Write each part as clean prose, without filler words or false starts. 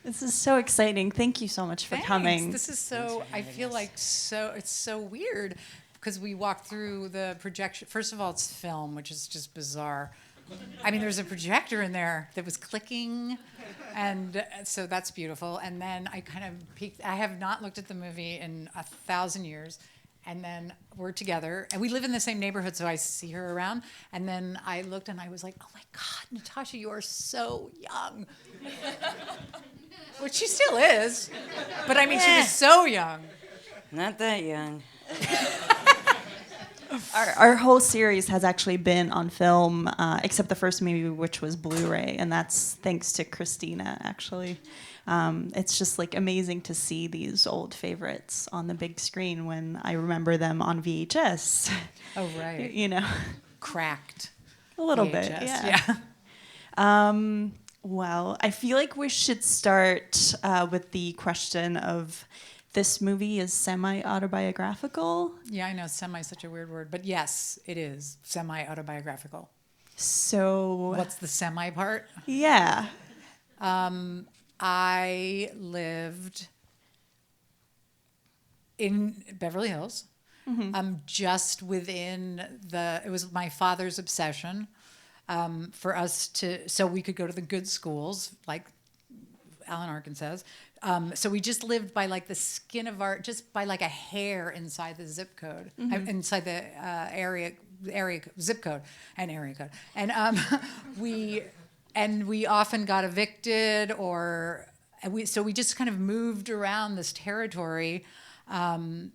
This is so exciting. Thank you so much for coming. This is so, I feel like it's so weird because we walked through the projection. First of all, it's film, which is just bizarre. I mean, there's a projector in there that was clicking, and so that's beautiful. And then I kind of peeked. I have not looked at the movie in 1,000 years. And then we're together, and we live in the same neighborhood, so I see her around. And then I looked, and I was like, "Oh my God, Natasha, you are so young," which she still is. But I mean, she was so young. Not that young. Our whole series has actually been on film, except the first movie, which was Blu-ray, and that's thanks to Christina, actually. It's just like amazing to see these old favorites on the big screen when I remember them on VHS. Oh, right. You know. Cracked. A little VHS, bit, yeah. Well, I feel like we should start with the question of this movie is semi-autobiographical. Yeah, I know semi is such a weird word, but yes, it is semi-autobiographical. So what's the semi part? Yeah. I lived in Beverly Hills, just within it was my father's obsession for us so we could go to the good schools, like Alan Arkin says. So we just lived by like the skin of just by like a hair inside the zip code, inside the area zip code and area code. And we often got evicted so we just kind of moved around this territory and,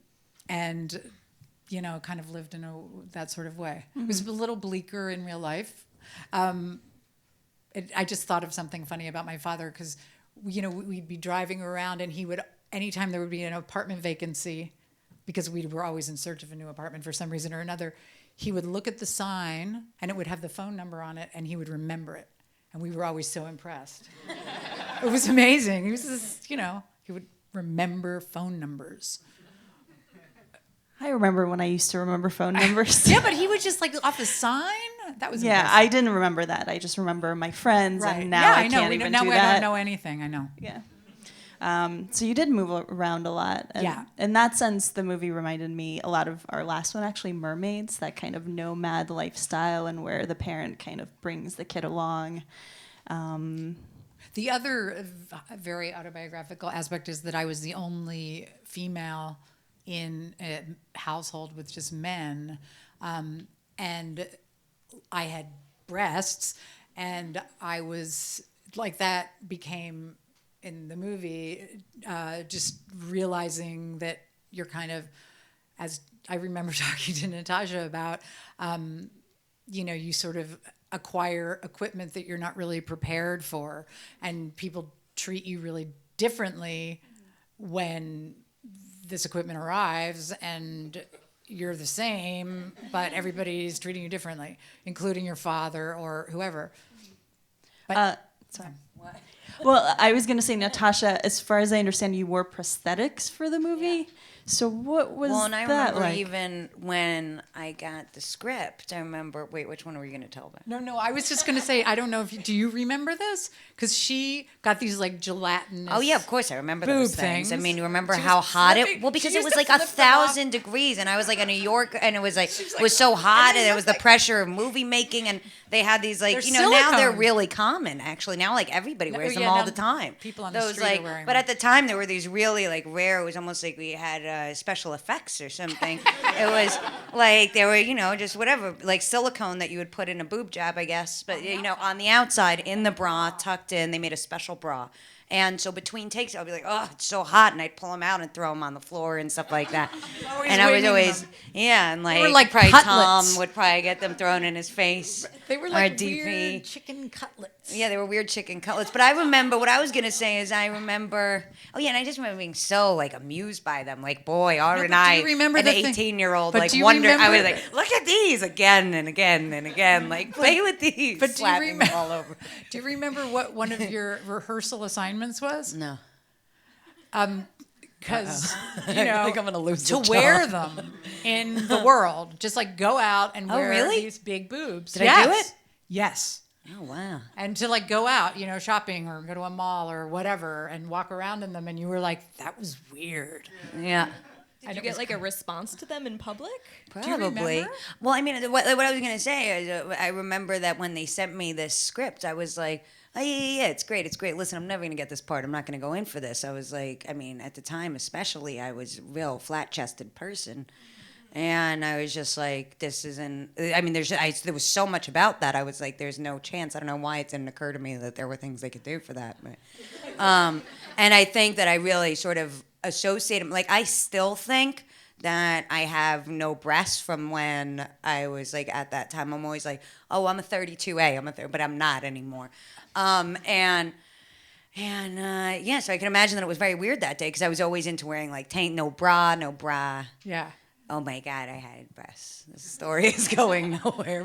kind of lived in that sort of way. It was a little bleaker in real life. I just thought of something funny about my father because, we'd be driving around and he would, anytime there would be an apartment vacancy, because we were always in search of a new apartment for some reason or another, he would look at the sign and it would have the phone number on it and he would remember it. And we were always so impressed. It was amazing. He was just, he would remember phone numbers. I remember when I used to remember phone numbers. Yeah, but he was just like off the sign. That was impressive. I didn't remember that. I just remember my friends, and now I can't even do that. I don't know anything. I know. Yeah. So you did move around a lot. And in that sense, the movie reminded me a lot of our last one, actually, Mermaids, that kind of nomad lifestyle and where the parent kind of brings the kid along. The other very autobiographical aspect is that I was the only female in a household with just men. And I had breasts, and I was like, that became in the movie, just realizing that you're kind of, as I remember talking to Natasha about, you sort of acquire equipment that you're not really prepared for, and people treat you really differently when this equipment arrives, and you're the same, but everybody's treating you differently, including your father or whoever. But, sorry. What? Well, I was going to say, Natasha, as far as I understand, you wore prosthetics for the movie. Yeah. So what was that like? Well, and I remember even when I got the script, I remember, wait, which one were you going to tell them? No, I was just going to say, I don't know do you remember this? Because she got these like gelatinous. Oh, yeah, of course. I remember boob those things. I mean, you remember she how hot flipping, it, well, because it was like 1,000 degrees, and I was like in New York, and it was like, it was so hot, and it was the pressure of movie making, and they had these like, now they're really common, actually. Now, like, everybody wears them all the time. People on the street are wearing But them. at the time, there were these really like rare, it was almost like we had special effects or something. It was like, they were, just whatever, like silicone that you would put in a boob job, I guess. But, on the outside, in the bra, tucked in, they made a special bra. And so between takes, I'll be like, oh, it's so hot. And I'd pull them out and throw them on the floor and stuff like that. And I was always, and they were like probably cutlets. Tom would probably get them thrown in his face. They were like weird chicken cutlets. Yeah, they were weird chicken cutlets. But I remember, what I was going to say is and I just remember being so like amused by them. Like, boy, and I, an 18-year-old, like wonder, I was like, look at these again and again and again. Like, play with these. But do you remember all over? Do you remember what one of your rehearsal assignments was? No. Because I think I'm gonna lose to wear them in the world, just like go out and wear these big boobs. Did I do it? Yes. Oh, wow. And to like go out, you know, shopping or go to a mall or whatever and walk around in them. And you were like, that was weird. Yeah. Did you get like a response to them in public? Probably. remember? Well, I mean, what I was going to say is I remember that when they sent me this script, I was like, oh, yeah, it's great. It's great. Listen, I'm never going to get this part. I'm not going to go in for this. I was like, I mean, at the time especially, I was a real flat-chested person. And I was just like, this isn't, I mean, there was so much about that. I was like, there's no chance. I don't know why it didn't occur to me that there were things they could do for that. But, and I think that I really sort of associated, like, I still think that I have no breasts from when I was like at that time. I'm always like, oh, I'm a 32A, but I'm not anymore. Yeah, so I can imagine that it was very weird that day because I was always into wearing like no bra. Yeah. Oh my God, I had breasts. This story is going nowhere.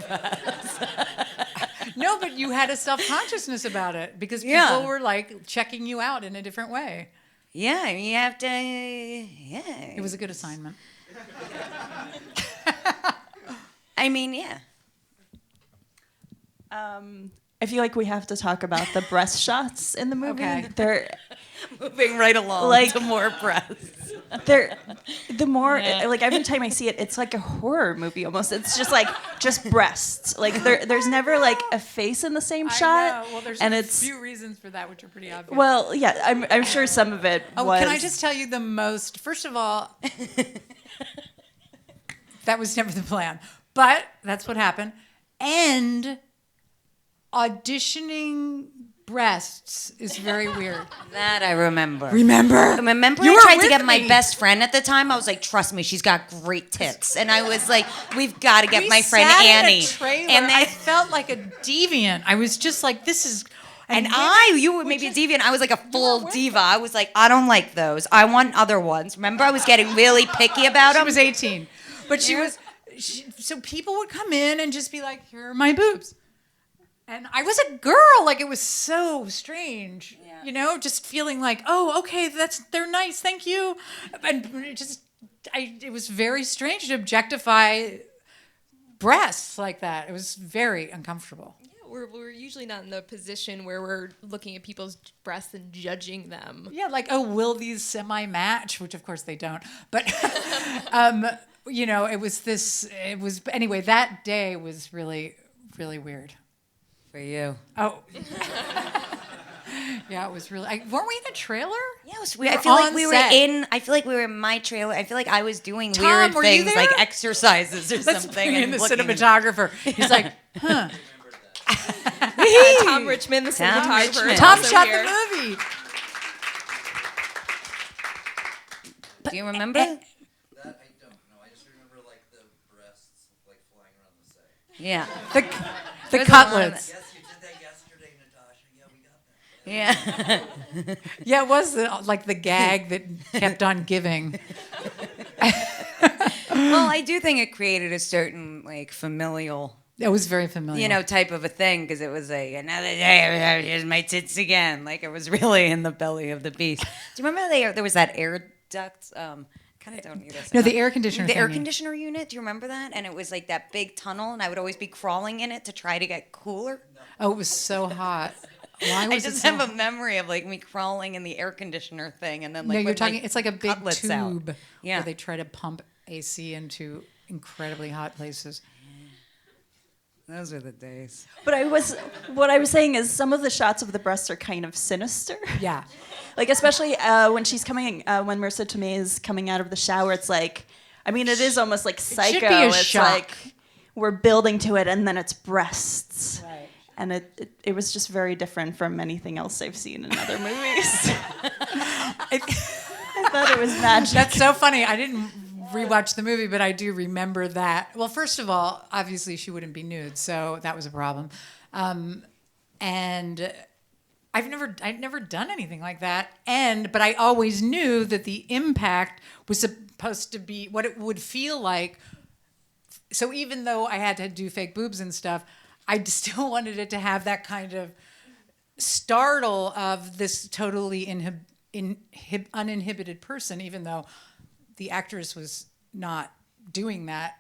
No, but you had a self-consciousness about it because people were like checking you out in a different way. Yeah, you have to. Yeah. It was a good assignment. I mean, yeah. I feel like we have to talk about the breast shots in the movie. Okay. They're Moving right along Like- to more breasts. the more like every time I see it, it's like a horror movie almost. It's just breasts. Like there's never like a face in the same shot. I know. Well, there's and a it's few reasons for that, which are pretty obvious. well, yeah. I'm sure some of it. was... Can I just tell you the most? First of all, that was never the plan, but that's what happened. And auditioning breasts is very weird. That I remember. Remember I You were tried to with get my me. best friend at the time. I was like, trust me, she's got great tits. And I was like, we've got to get We my friend sat Annie. In a trailer. And I then, felt like a deviant. I was just like, this is. you were maybe a deviant. I was like a full diva. I was like, I don't like those. I want other ones. Remember, I was getting really picky about She them. was 18, but so people would come in and just be like, here are my boobs. And I was a girl, like it was so strange, you know, just feeling like, oh, okay, they're nice, thank you. And it was very strange to objectify breasts like that. It was very uncomfortable. Yeah, we're usually not in the position where we're looking at people's breasts and judging them. Yeah, like, oh, will these semi-match? Which of course they don't. But, you know, anyway, that day was really, really weird. For you. Oh. Yeah, it was really. Weren't we in a trailer? Yeah, it was weird. We're I feel like on we set. were in my trailer. I feel like I was doing Tom, weird were you things there? like exercises or Let's something. bring in and the looking at- cinematographer. He's like, huh. Tom Richmond, the cinematographer. Richmond. is Tom also shot here. the movie. Do you remember? That I don't know. I just remember like the breasts like flying around the set. Yeah. The There's a lot of cutlets. Yes, you did that yesterday, Natasha. Yeah, we got that. Yeah. Yeah, it was like the gag that kept on giving. Well, I do think it created a certain like familial, It was very familiar. you know, type of a thing because it was like another day, here's my tits again. Like it was really in the belly of the beast. Do you remember there was that air duct? Kind of don't need this. No, the air conditioner. The air thingy. conditioner unit. Do you remember that? And it was like that big tunnel, and I would always be crawling in it to try to get cooler. Oh, it was so hot. Why was I it just so have a memory of like me crawling in the air conditioner thing, and then like No, you're with my talking. It's like a big cutlets tube out. Yeah. where they try to pump AC into incredibly hot places. Those are the days. But what I was saying is some of the shots of the breasts are kind of sinister. Yeah. Like especially when she's coming, when Marissa Tomei is coming out of the shower, it's like, I mean, it is almost like Psycho. should be a it's shock. like we're building to it, and then it's breasts. Right. And it was just very different from anything else I've seen in other movies. I thought it was magic. That's so funny. I didn't rewatch the movie, but I do remember that. Well, first of all, obviously she wouldn't be nude, so that was a problem. And I'd never done anything like that. But I always knew that the impact was supposed to be what it would feel like. So even though I had to do fake boobs and stuff, I still wanted it to have that kind of startle of this totally uninhibited person, even though the actress was not doing that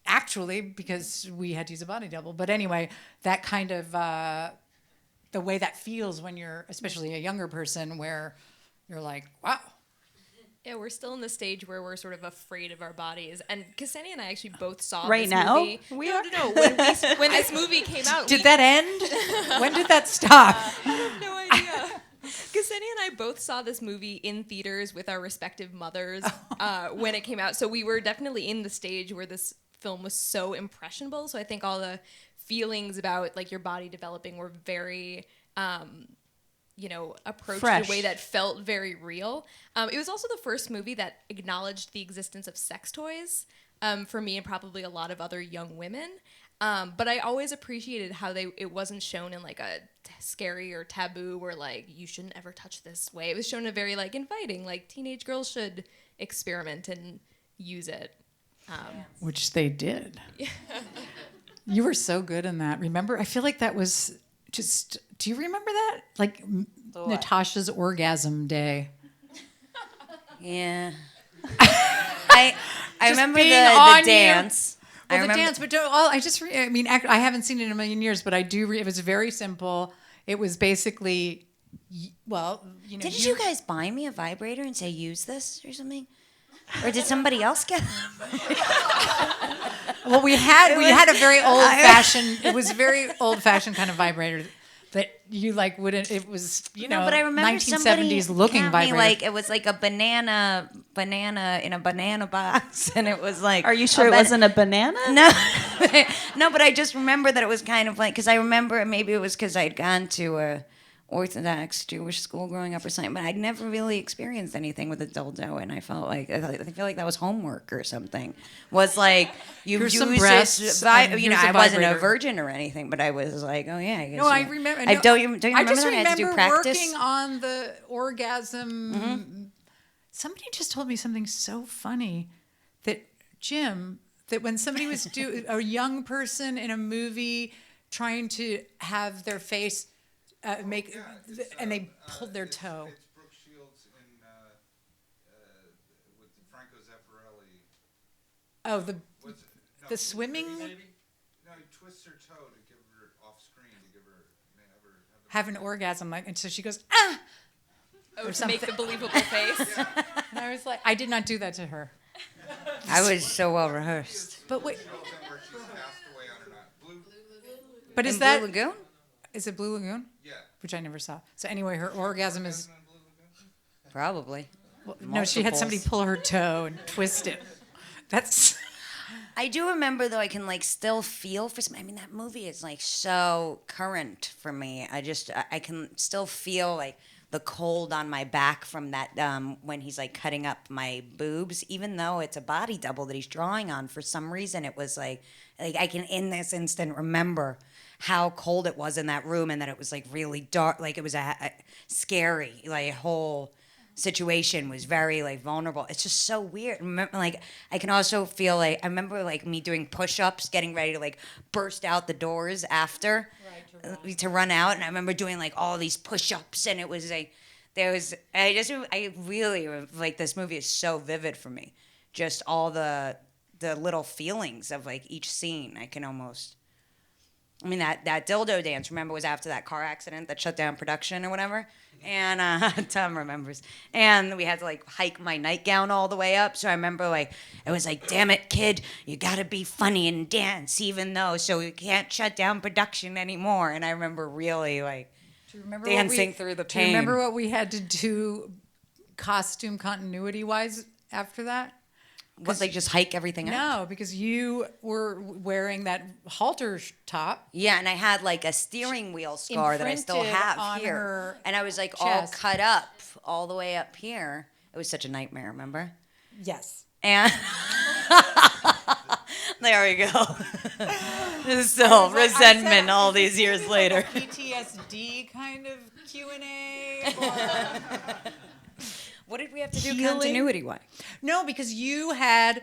actually, because we had to use a body double. But anyway, that kind of the way that feels when you're, especially a younger person, where you're like, wow. Yeah, we're still in the stage where we're sort of afraid of our bodies. And Ksenia and I actually both saw Right this now? movie. No. When this movie came out, Did that end? When did that stop? I have no idea. Ksenia and I both saw this movie in theaters with our respective mothers when it came out. So we were definitely in the stage where this film was so impressionable. So I think all the feelings about like your body developing were very approached Fresh. in a way that felt very real. It was also the first movie that acknowledged the existence of sex toys for me and probably a lot of other young women. But I always appreciated how it wasn't shown in like a scary or taboo or like you shouldn't ever touch this way. It was shown in a very like inviting, like teenage girls should experiment and use it. Which they did. You were so good in that. Remember? I feel like that was just. Do you remember that? Like Natasha's orgasm day. Yeah. I remember the dance. Well, the dance, but I haven't seen it in a million years, but I do. It was very simple. It was basically, Didn't you guys buy me a vibrator and say use this or something? Or did somebody else get them? Well, we had a very old fashioned. It was a very old fashioned kind of vibrator that you like wouldn't. It was but I remember 1970s looking vibrator. Like it was like a banana in a banana box, and it was like. Are you sure it wasn't a banana? No, no, but I just remember that it was kind of like because I remember maybe it was because I'd gone to a Orthodox Jewish school growing up or something, but I'd never really experienced anything with a dildo, and I feel like that was homework or something. Was like you Here's use some this, breasts, I here's a wasn't a vibrator. virgin or anything, but I was like, oh yeah, I guess. No, I remember. No, don't you remember I just that? I had to do remember practice. working on the orgasm. Somebody just told me something so funny that when somebody was a young person in a movie trying to have their face and they pulled their toe. It's Brooke Shields with Franco Zeffirelli. Oh, the swimming. No, he twists her toe to give her off screen to give her Have an orgasm, and so she goes Oh, to make the believable face. and I was like, I did not do that to her. I was so well rehearsed. But wait, where she's passed away on her Blue but is In that Blue Lagoon? is it Blue Lagoon? Yeah. Which I never saw. So anyway, her orgasm is. Probably. No, she had somebody Multiples. pull her toe and twist it. That's. I do remember though. I can like still feel for some. I mean, that movie is like so current for me. I can still feel like the cold on my back from that when he's like cutting up my boobs. Even though it's a body double that he's drawing on, for some reason it was like I can in this instant remember how cold it was in that room and that it was like really dark. Like it was a scary like whole situation was very like vulnerable. It's just so weird. Like I can also feel like I remember like me doing push-ups, getting ready to like burst out the doors after to run out, and I remember doing like all these push-ups, and it was like I really like this movie is so vivid for me. Just all the little feelings of like each scene. I can almost. I mean that dildo dance. Remember was after that car accident that shut down production or whatever. And Tom remembers. And we had to like hike my nightgown all the way up. So I remember like it was like, damn it, kid, you gotta be funny and dance, even though so we can't shut down production anymore. And I remember really like dancing through the Do you pain. remember what we had to do costume continuity wise after that? Was like just hike everything up? No, because you were wearing that halter top. Yeah, and I had like a steering wheel scar that I still Imprinted have on here. her And I was like all chest. cut up all the way up here. It was such a nightmare, remember? Yes. And there we go. There's still resentment all these years later. PTSD kind of Q&A. What did we have to do Healing? continuity-wise? No, because you had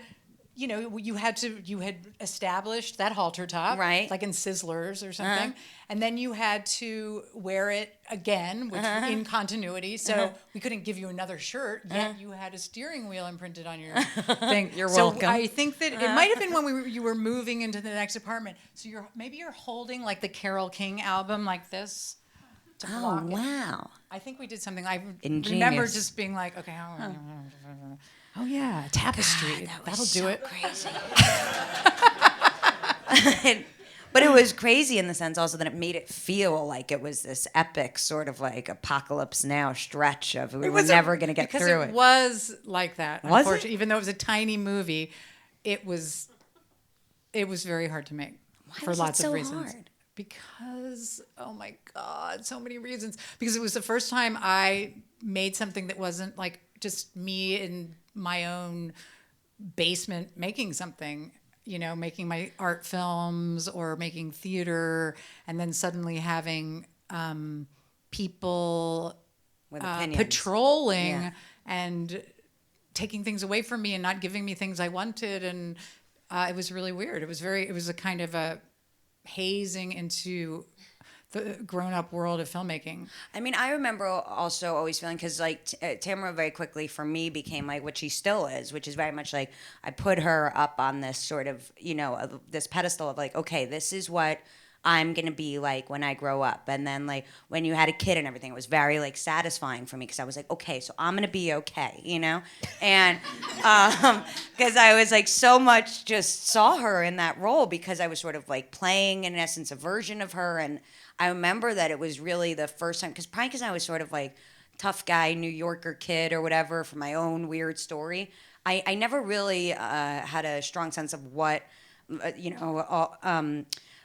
you know, you had established that halter top, Right. like in Sizzlers or something, and then you had to wear it again, which in continuity. So we couldn't give you another shirt, yet you had a steering wheel imprinted on your thing. You're so welcome. I think that it might have been when you were moving into the next apartment. So you're holding like the Carole King album like this. To block it. Wow. I think we did something. I Ingenious. remember just being like, okay, oh yeah, tapestry. That'll do it. Crazy. But it was crazy in the sense also that it made it feel like it was this epic sort of like apocalypse now stretch of we were never going to get because through it was like that. Was it? Unfortunately, even though it was a tiny movie, it was very hard to make for was lots it so of reasons. hard? Because oh my God, so many reasons. Because it was the first time I made something that wasn't like just me in my own basement making something, you know, making my art films or making theater, and then suddenly having people With opinions. patrolling Yeah. and taking things away from me and not giving me things I wanted, and it was really weird. It was a kind of a hazing into the grown-up world of filmmaking. I mean, I remember also always feeling, because like Tamara very quickly for me became like what she still is, which is very much like I put her up on this sort of, you know, this pedestal of like, okay, this is what I'm going to be like when I grow up. And then like when you had a kid and everything, it was very like satisfying for me because I was like, okay, so I'm going to be okay, you know? And because I was like so much just saw her in that role because I was sort of like playing in essence a version of her. And I remember that it was really the first time, probably because I was sort of like tough guy, New Yorker kid or whatever from my own weird story. I never really had a strong sense of what,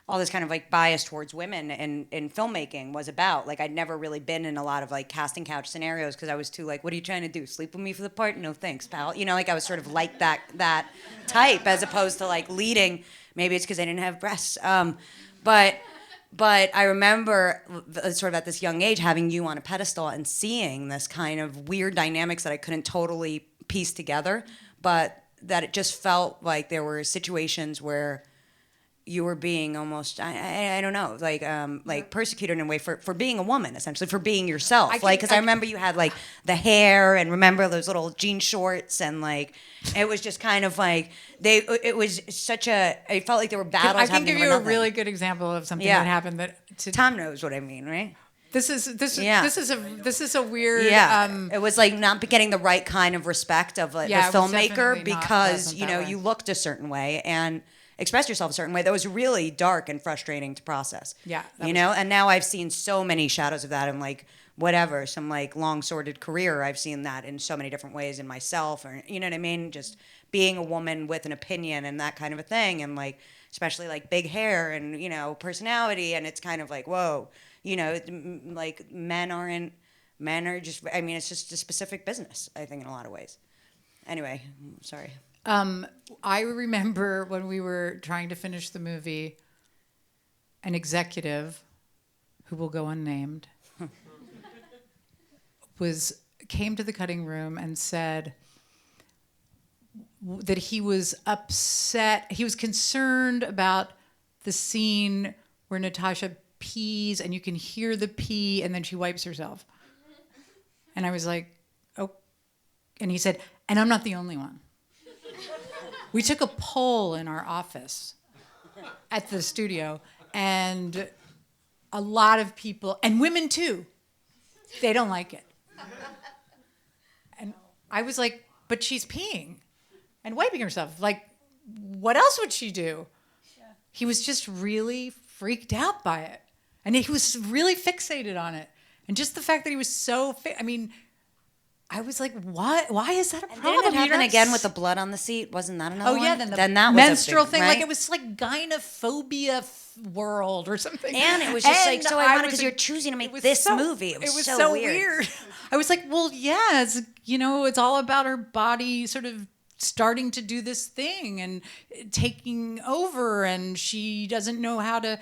all this kind of like bias towards women in filmmaking was about. Like I'd never really been in a lot of like casting couch scenarios because I was too like, what are you trying to do? Sleep with me for the part? No thanks, pal. You know, like I was sort of like that type as opposed to like leading. Maybe it's because I didn't have breasts. But I remember sort of at this young age having you on a pedestal and seeing this kind of weird dynamics that I couldn't totally piece together, but that it just felt like there were situations where you were being almost I don't know, like persecuted in a way for being a woman, essentially, for being yourself. Because I remember you had like the hair and remember those little jean shorts and like it was just kind of like it was such a, it felt like there were battles I can happening give you over a nothing. really good example of something Yeah. that happened Tom knows what I mean, right? This is a weird. It was like not getting the right kind of respect of like Yeah, the it was filmmaker definitely not because pleasant you that know way. you looked a certain way and expressed yourself a certain way that was really dark and frustrating to process. Yeah, you know. And now I've seen so many shadows of that in like whatever, some like long sordid career. I've seen that in so many different ways in myself, or you know what I mean, just being a woman with an opinion and that kind of a thing, and like especially like big hair and you know personality, and it's kind of like whoa. You know, like men are just, I mean, it's just a specific business, I think, in a lot of ways. Anyway, sorry. I remember when we were trying to finish the movie, an executive, who will go unnamed, came to the cutting room and said that he was upset, he was concerned about the scene where Natasha pees and you can hear the pee and then she wipes herself. And I was like, oh, and he said, and I'm not the only one. We took a poll in our office at the studio and a lot of people, and women too, they don't like it. And I was like, but she's peeing and wiping herself. Like, what else would she do? Yeah. He was just really freaked out by it. And he was really fixated on it. And just the fact that he was so, I mean, I was like, what? Why is that a problem? Didn't it happen again with the blood on the seat? Wasn't that another one? Oh, yeah. Then that was menstrual a big, thing. right? Like, it was like gynophobia world or something. And it was just like so ironic because like, you're choosing to make this movie. It was so weird. I was like, well, yeah, it's, you know, it's all about her body sort of starting to do this thing and taking over, and she doesn't know how to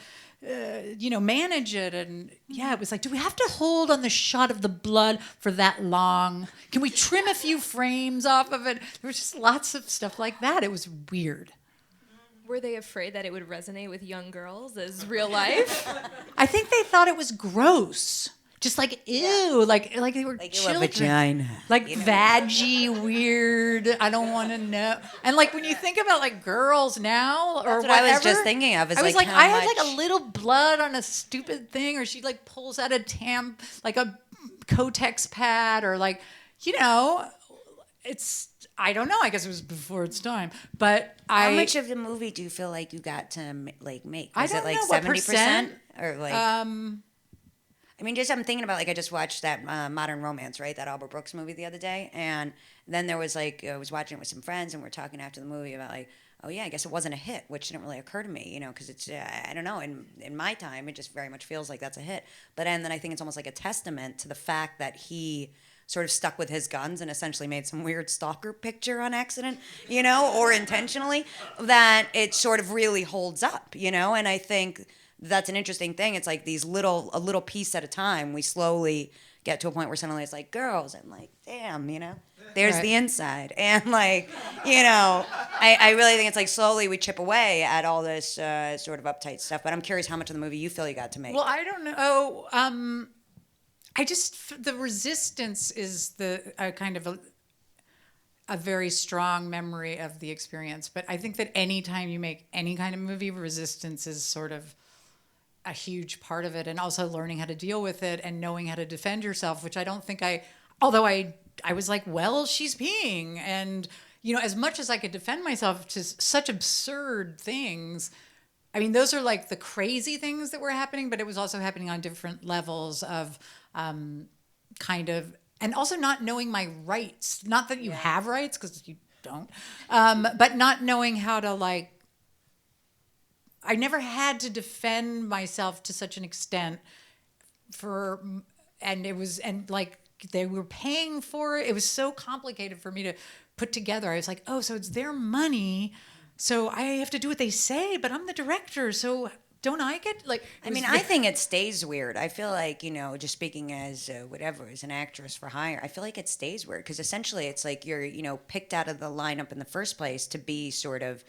manage it. And yeah, it was like, do we have to hold on the shot of the blood for that long? Can we trim a few frames off of it? There was just lots of stuff like that. It was weird. Were they afraid that it would resonate with young girls as real life? I think they thought it was gross. Just like, ew, like they were Like children. a vagina. Like vaggy, weird, I don't want to know. And like when you think about like girls now or That's what whatever. I was just thinking of. Is I was like, like, how I had much- like a little blood on a stupid thing, or she like pulls out like a Kotex pad, or like, it's, I don't know. I guess it was before its time, but How much of the movie do you feel like you got to like make? I Was don't it like know, what 70% or like? Um, I mean, just I'm thinking about like I just watched that Modern Romance, right? That Albert Brooks movie the other day, and then there was like I was watching it with some friends, and we're talking after the movie about like, oh yeah, I guess it wasn't a hit, which didn't really occur to me, because it's I don't know. In my time, it just very much feels like that's a hit. But and then I think it's almost like a testament to the fact that he sort of stuck with his guns and essentially made some weird stalker picture on accident, or intentionally, that it sort of really holds up, and I think that's an interesting thing. It's like a little piece at a time. We slowly get to a point where suddenly it's like girls and like, damn, there's Right. the inside. And like, I really think it's like slowly we chip away at all this sort of uptight stuff. But I'm curious how much of the movie you feel you got to make. well, I don't know. The resistance is the kind of a very strong memory of the experience. But I think that anytime you make any kind of movie, resistance is sort of a huge part of it, and also learning how to deal with it and knowing how to defend yourself, which I don't think although I was like, well, she's peeing. And, as much as I could defend myself to such absurd things, I mean, those are like the crazy things that were happening, but it was also happening on different levels of kind of, and also not knowing my rights. Not that you have rights, because you don't, but not knowing how to like, I never had to defend myself to such an extent and like they were paying for it. It was so complicated for me to put together. I was like, oh, so it's their money. So I have to do what they say, but I'm the director. So don't I get like, I mean, I think it stays weird. I feel like, just speaking as as an actress for hire, I feel like it stays weird because essentially it's like you're, picked out of the lineup in the first place to be sort of,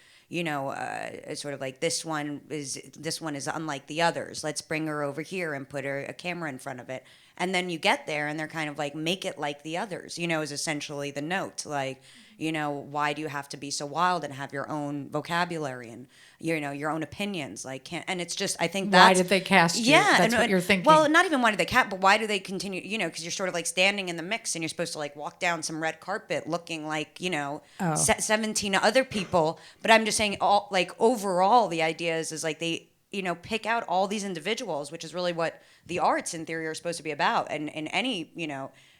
sort of like this one is unlike the others. Let's bring her over here and put a camera in front of it. And then you get there and they're kind of like, make it like the others, is essentially the note. Like, why do you have to be so wild and have your own vocabulary and, your own opinions? Like, and it's just, I think that's... Why did they cast you? Yeah. That's what you're thinking. Well, not even why did they cast, but why do they continue, because you're sort of like standing in the mix and you're supposed to like walk down some red carpet looking like, 17 other people. But I'm just saying overall, the idea is like they, pick out all these individuals, which is really what the arts in theory are supposed to be about. And any,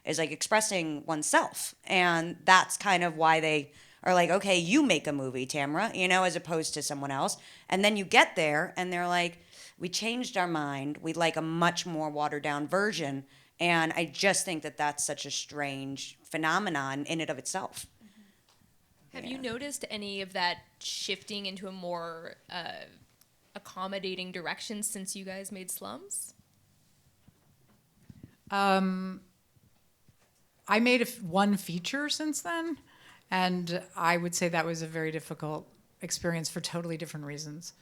is like expressing oneself. And that's kind of why they are like, okay, you make a movie, Tamara, as opposed to someone else. And then you get there and they're like, we changed our mind. We'd like a much more watered down version. And I just think that that's such a strange phenomenon in and of itself. Have you noticed any of that shifting into a more accommodating direction since you guys made Slums? I made one feature since then, and I would say that was a very difficult experience for totally different reasons.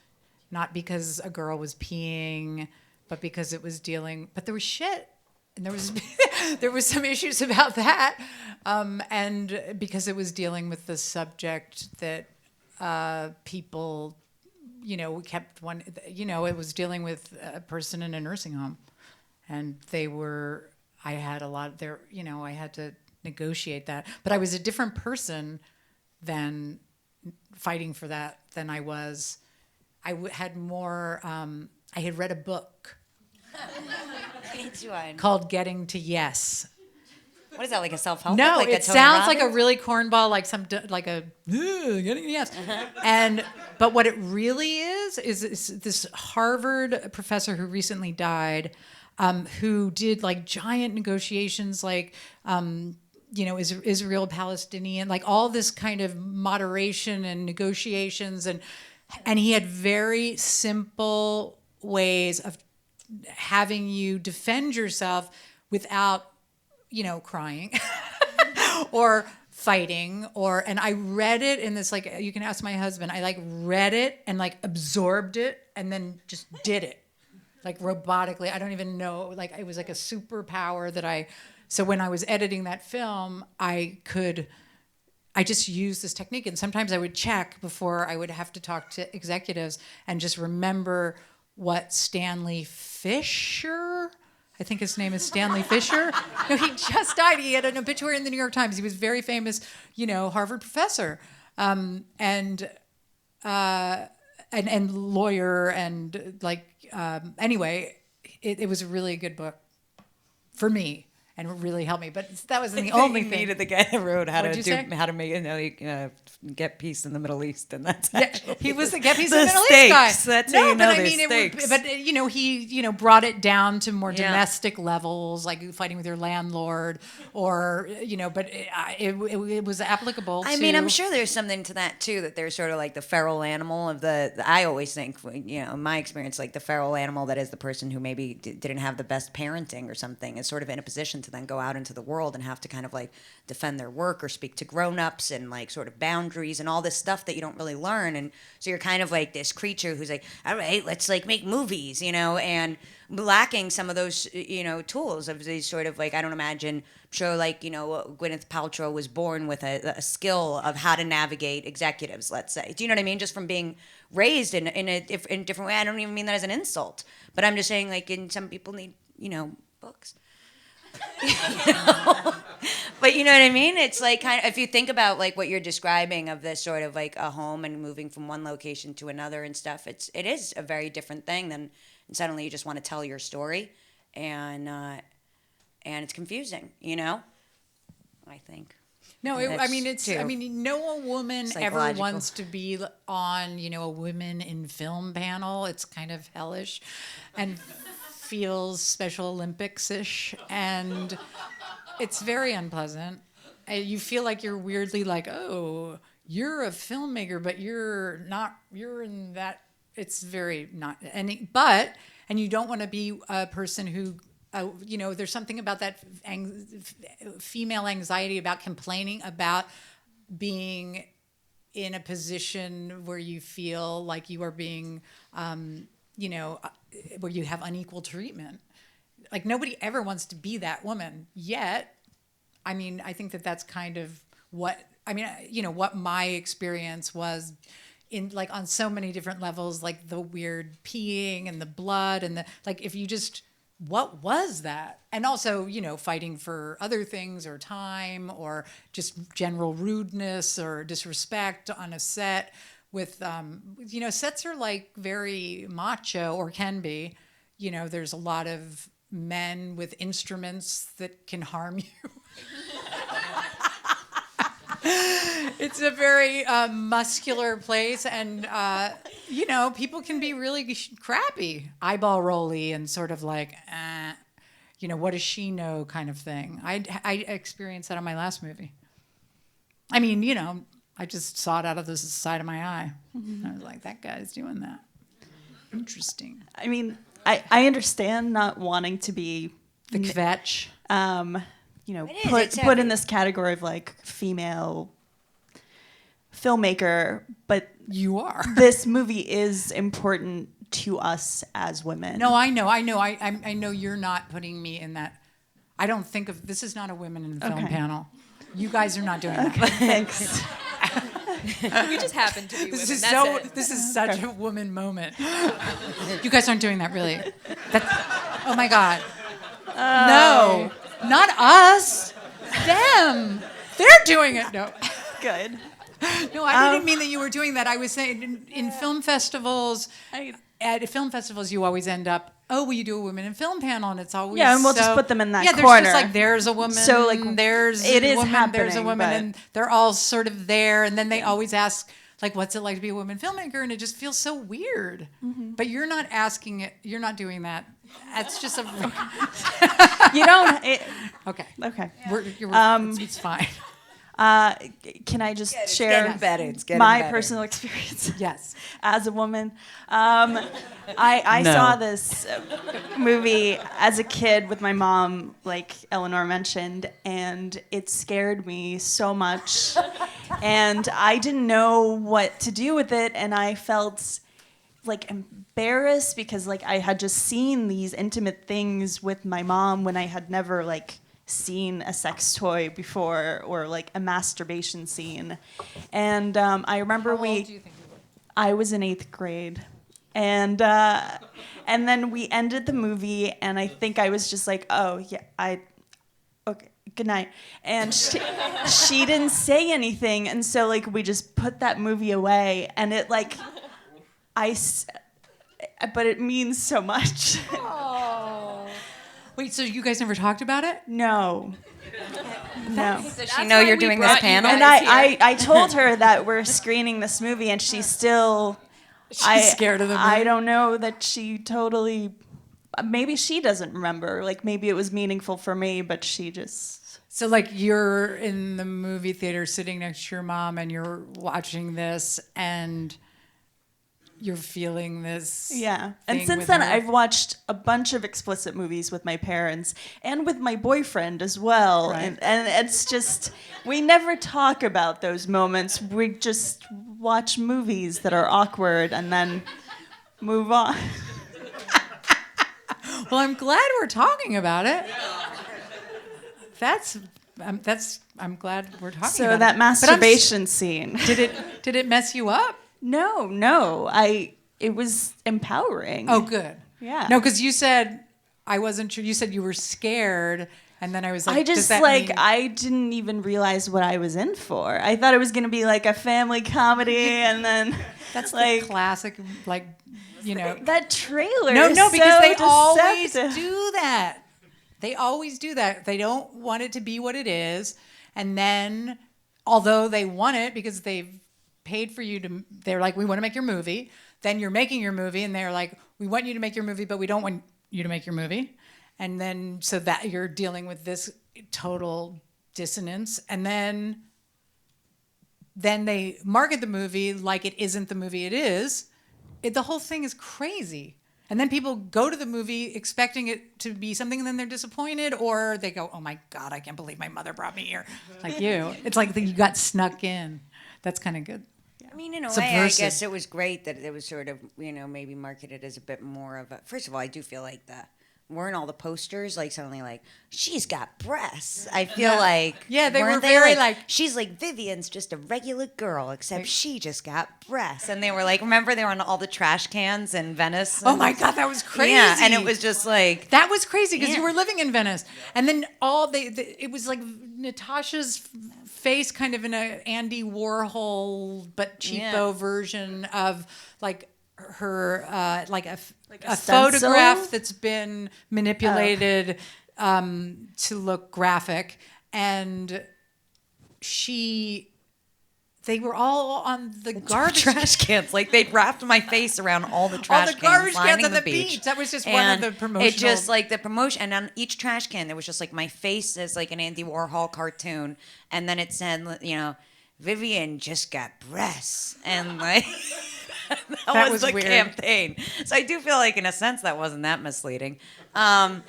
Not because a girl was peeing, but because it was but there was shit, and there was some issues about that, and because it was dealing with the subject that people, kept one, it was dealing with a person in a nursing home, and I had a lot there, I had to negotiate that. But I was a different person than fighting for that than I was. Had more, I had read a book called Getting to Yes. What is that, like a self-help? No, like it sounds like a really cornball, like Getting to Yes. But what it really is this Harvard professor who recently died, who did like giant negotiations, like, Israel, Palestinian, like all this kind of moderation and negotiations. And he had very simple ways of having you defend yourself without, crying or fighting and I read it in this, like, you can ask my husband, I like read it and like absorbed it and then just did it like robotically. I don't even know, like it was like a superpower so when I was editing that film, I just used this technique, and sometimes I would check before I would have to talk to executives and just remember what Stanley Fisher, I think his name is Stanley Fisher. No, he just died. He had an obituary in the New York Times. He was very famous, Harvard professor, and lawyer, and anyway, it was a really good book for me. And it really helped me, but that wasn't the only thing. Needed the guy that wrote how What'd you say? to make get peace in the Middle East, and that's he was the get peace in the Middle stakes. East guy. That's how you know but I there's mean, stakes. he brought it down to more domestic levels, like fighting with your landlord, or but it was applicable. I mean, I'm sure there's something to that too. That there's sort of like the feral animal of I always think, in my experience, like the feral animal that is the person who maybe didn't have the best parenting or something is sort of in a position to then go out into the world and have to kind of like defend their work or speak to grown-ups and like sort of boundaries and all this stuff that you don't really learn. And so you're kind of like this creature who's like, all right, let's like make movies, and lacking some of those, tools of these sort of like, I don't imagine, sure, like, Gwyneth Paltrow was born with a skill of how to navigate executives, let's say. Do you know what I mean? Just from being raised in a different way. I don't even mean that as an insult, but I'm just saying, like, some people need, books. But you know what I mean? It's like kind of, if you think about like what you're describing of this sort of like a home and moving from one location to another and stuff, it is a very different thing than suddenly you just want to tell your story, and it's confusing, I think. No, no woman ever wants to be on, a women in film panel. It's kind of hellish, and feels Special Olympics-ish, and it's very unpleasant. You feel like you're weirdly like, oh, you're a filmmaker, but you're not. You're in that. It's very not any. But you don't want to be a person who. There's something about that female anxiety about complaining about being in a position where you feel like you are being, where you have unequal treatment. Like nobody ever wants to be that woman. Yet, I mean, I think that's kind of what what my experience was in, like, on so many different levels, like the weird peeing and the blood and the, like, if you just, what was that? And also, fighting for other things or time or just general rudeness or disrespect on a set with, sets are like very macho, or can be. There's a lot of men with instruments that can harm you. It's a very muscular place, and people can be really crappy, eyeball rolly, and sort of like, what does she know, kind of thing. I experienced that on my last movie. I mean, I just saw it out of the side of my eye. Mm-hmm. I was like, that guy's doing that. Interesting. I mean, I understand not wanting to be the kvetch. Put in this category of like female filmmaker, but you are. This movie is important to us as women. No, I know. I know you're not putting me in that. I don't think of this is not a women in film panel. You guys are not doing that. Thanks. We just happen to be women. This is such a woman moment. You guys aren't doing that, really. Oh my God. No, not us. Them. They're doing it. No. Good. No, I didn't mean that you were doing that. I was saying in film festivals, at film festivals, you always end up, oh, will you do a women in film panel? And it's always and we'll just put them in that corner. Yeah, there's just like, there's a woman, so like there's it a is woman, happening, there's a woman, and they're all sort of there. And then they always ask, like, what's it like to be a woman filmmaker? And it just feels so weird. Mm-hmm. But you're not asking it. You're not doing that. That's just a... You don't... Okay. Okay. Yeah. It's fine. Can I just It's share getting better. It's getting my better. personal experience? Yes. As a woman, I No. saw this movie as a kid with my mom, like Eleanor mentioned, and it scared me so much. And I didn't know what to do with it, and I felt like embarrassed because like I had just seen these intimate things with my mom when I had never like seen a sex toy before or like a masturbation scene. And I remember How old do you think you were? I was in 8th grade. And then we ended the movie, and I think I was just like, oh, yeah, okay, good night. And she didn't say anything, and so, like, we just put that movie away, and it, like, but it means so much. Oh. Wait, so you guys never talked about it? No. No. Does she know you're doing this panel? And I told her that we're screening this movie, and she's still... She's scared of the movie? I don't know that she totally... Maybe she doesn't remember. Like, maybe it was meaningful for me, but she just... So, like, you're in the movie theater sitting next to your mom, and you're watching this, and you're feeling this. Yeah. And thing since with then, her. I've watched a bunch of explicit movies with my parents and with my boyfriend as well. Right. And it's just, we never talk about those moments. We just watch movies that are awkward and then move on. Well, I'm glad we're talking about it. I'm glad we're talking So about that it. masturbation scene. Did it mess you up? No. It was empowering. Oh, good. Yeah. No, because you said I wasn't sure. You said you were scared, and then I was like, I does just that like mean- I didn't even realize what I was in for. I thought it was gonna be like a family comedy, and then That's like the classic, like, you know. that trailer. No, is because so they always deceptive. do that. They always do that. They don't want it to be what it is, and then, although they want it because they've paid for you to, they're like, we want to make your movie. Then you're making your movie, and they're like, we want you to make your movie, but we don't want you to make your movie. And then, so that you're dealing with this total dissonance. And then they market the movie like it isn't the movie it is. The whole thing is crazy. And then people go to the movie expecting it to be something, and then they're disappointed, or they go, oh my God, I can't believe my mother brought me here. Like you. It's like you got snuck in. That's kind of good. I mean, in a way, I Subversive. guess it was great that it was sort of, maybe marketed as a bit more of a. First of all, I do feel like weren't all the posters like suddenly like she's got breasts. I feel like Yeah, they weren't were very, like- she's like Vivian's just a regular girl except she just got breasts, and they were like, remember they were on all the trash cans in Venice. Oh my God, that was crazy. Yeah, and it was just like That was crazy because Yeah. you were living in Venice, and then it was like Natasha's face, kind of in a Andy Warhol but cheapo Yeah. version of like her like a a stencil? photograph that's been manipulated to look graphic, and they were all on the garbage trash cans. Like they'd wrapped my face around all the trash all the garbage cans cans lining on the beach. That was just one of And the promotional. It just like the promotion, and on each trash can there was just like my face as like an Andy Warhol cartoon, and then it said, Vivian just got breasts, and like that was the weird. campaign. So I do feel like in a sense that wasn't that misleading. And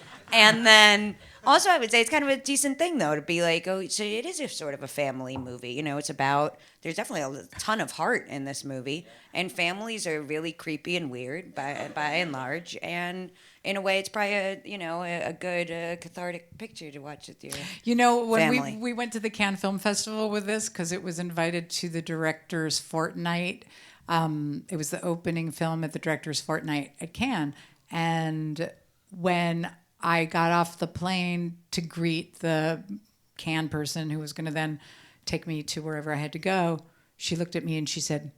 then also I would say it's kind of a decent thing though to be like, oh, so it is a sort of a family movie. It's about, there's definitely a ton of heart in this movie, and families are really creepy and weird by and large, and in a way it's probably a good cathartic picture to watch with your When family. we went to the Cannes Film Festival with this, because it was invited to the director's fortnight. It was the opening film at the director's fortnight at Cannes. And when I got off the plane to greet the Cannes person who was going to then take me to wherever I had to go, she looked at me and she said,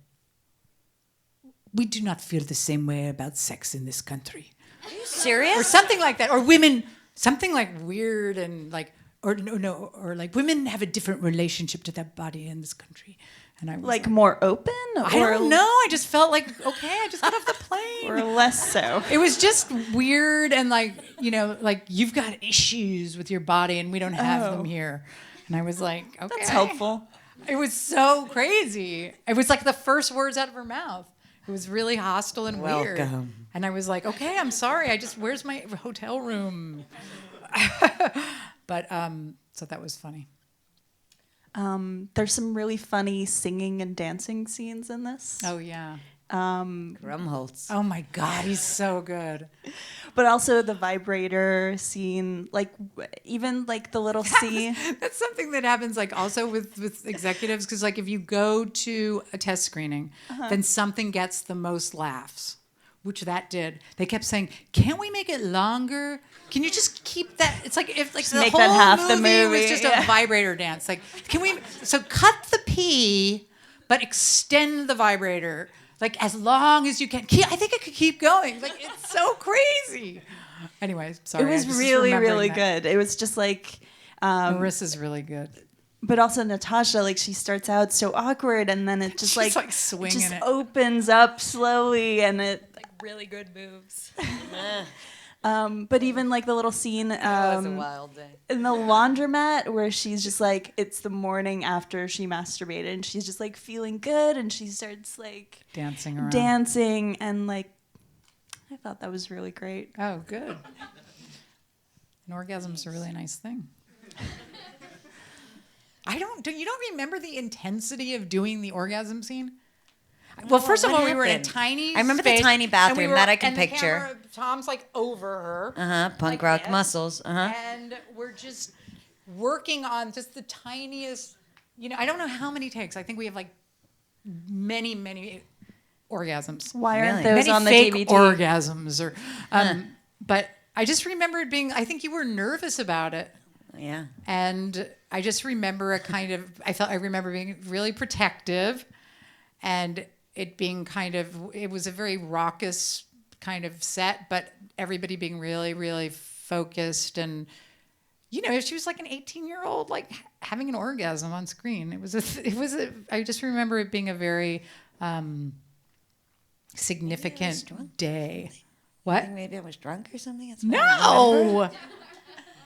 "We do not feel the same way about sex in this country." Are you serious? Or something like that. Or women, something like weird and like, or like women have a different relationship to their body in this country. And I was Like more open? I don't know. I just felt like, okay, I just got off the plane. Or less so. It was just weird and like, like you've got issues with your body and we don't have them here. And I was like, okay. That's helpful. It was so crazy. It was like the first words out of her mouth. It was really hostile and weird. Welcome. And I was like, okay, I'm sorry. Where's my hotel room? But so that was funny. There's some really funny singing and dancing scenes in this. Oh yeah. Grumholtz. Oh my God, he's so good. But also the vibrator scene, like even like the little scene. That's something that happens like also with executives, because like if you go to a test screening, then something gets the most laughs, which that did. They kept saying, "Can't we make it longer? Can you just keep that?" It's like if like the make whole that half the movie was movie, just yeah. a vibrator dance. Like, can we? So cut the P, but extend the vibrator. Like as long as you can. I think it could keep going. Like it's so crazy. Anyway, sorry. It was really, really good. It was just like, Marissa's really good. but also Natasha, like she starts out so awkward, and then it just She's, like like, swinging just it. opens up slowly, and it. Like really good moves. But even like the little scene That was a wild day. in the laundromat where she's just like, it's the morning after she masturbated, and she's just like feeling good, and she starts like Dancing around. dancing, and like I thought that was really great. Oh, good. An orgasm's a really nice thing. You don't remember the intensity of doing the orgasm scene? Well, first of what all, we were in a happened? tiny I remember the space, tiny and bathroom, that I can and the picture. camera, Tom's like over her. Punk like rock this, muscles. And we're just working on just the tiniest, I don't know how many takes. I think we have like many, many orgasms. Why aren't Really? those Many on the fake DVD? orgasms or but I just remember it being, I think you were nervous about it. Yeah. And I just remember I remember being really protective, and it being it was a very raucous kind of set, but everybody being really, really focused. And, she was like an 18-year-old, like having an orgasm on screen. I just remember it being a very significant day. What? Maybe I was drunk or something. That's why I remember. No.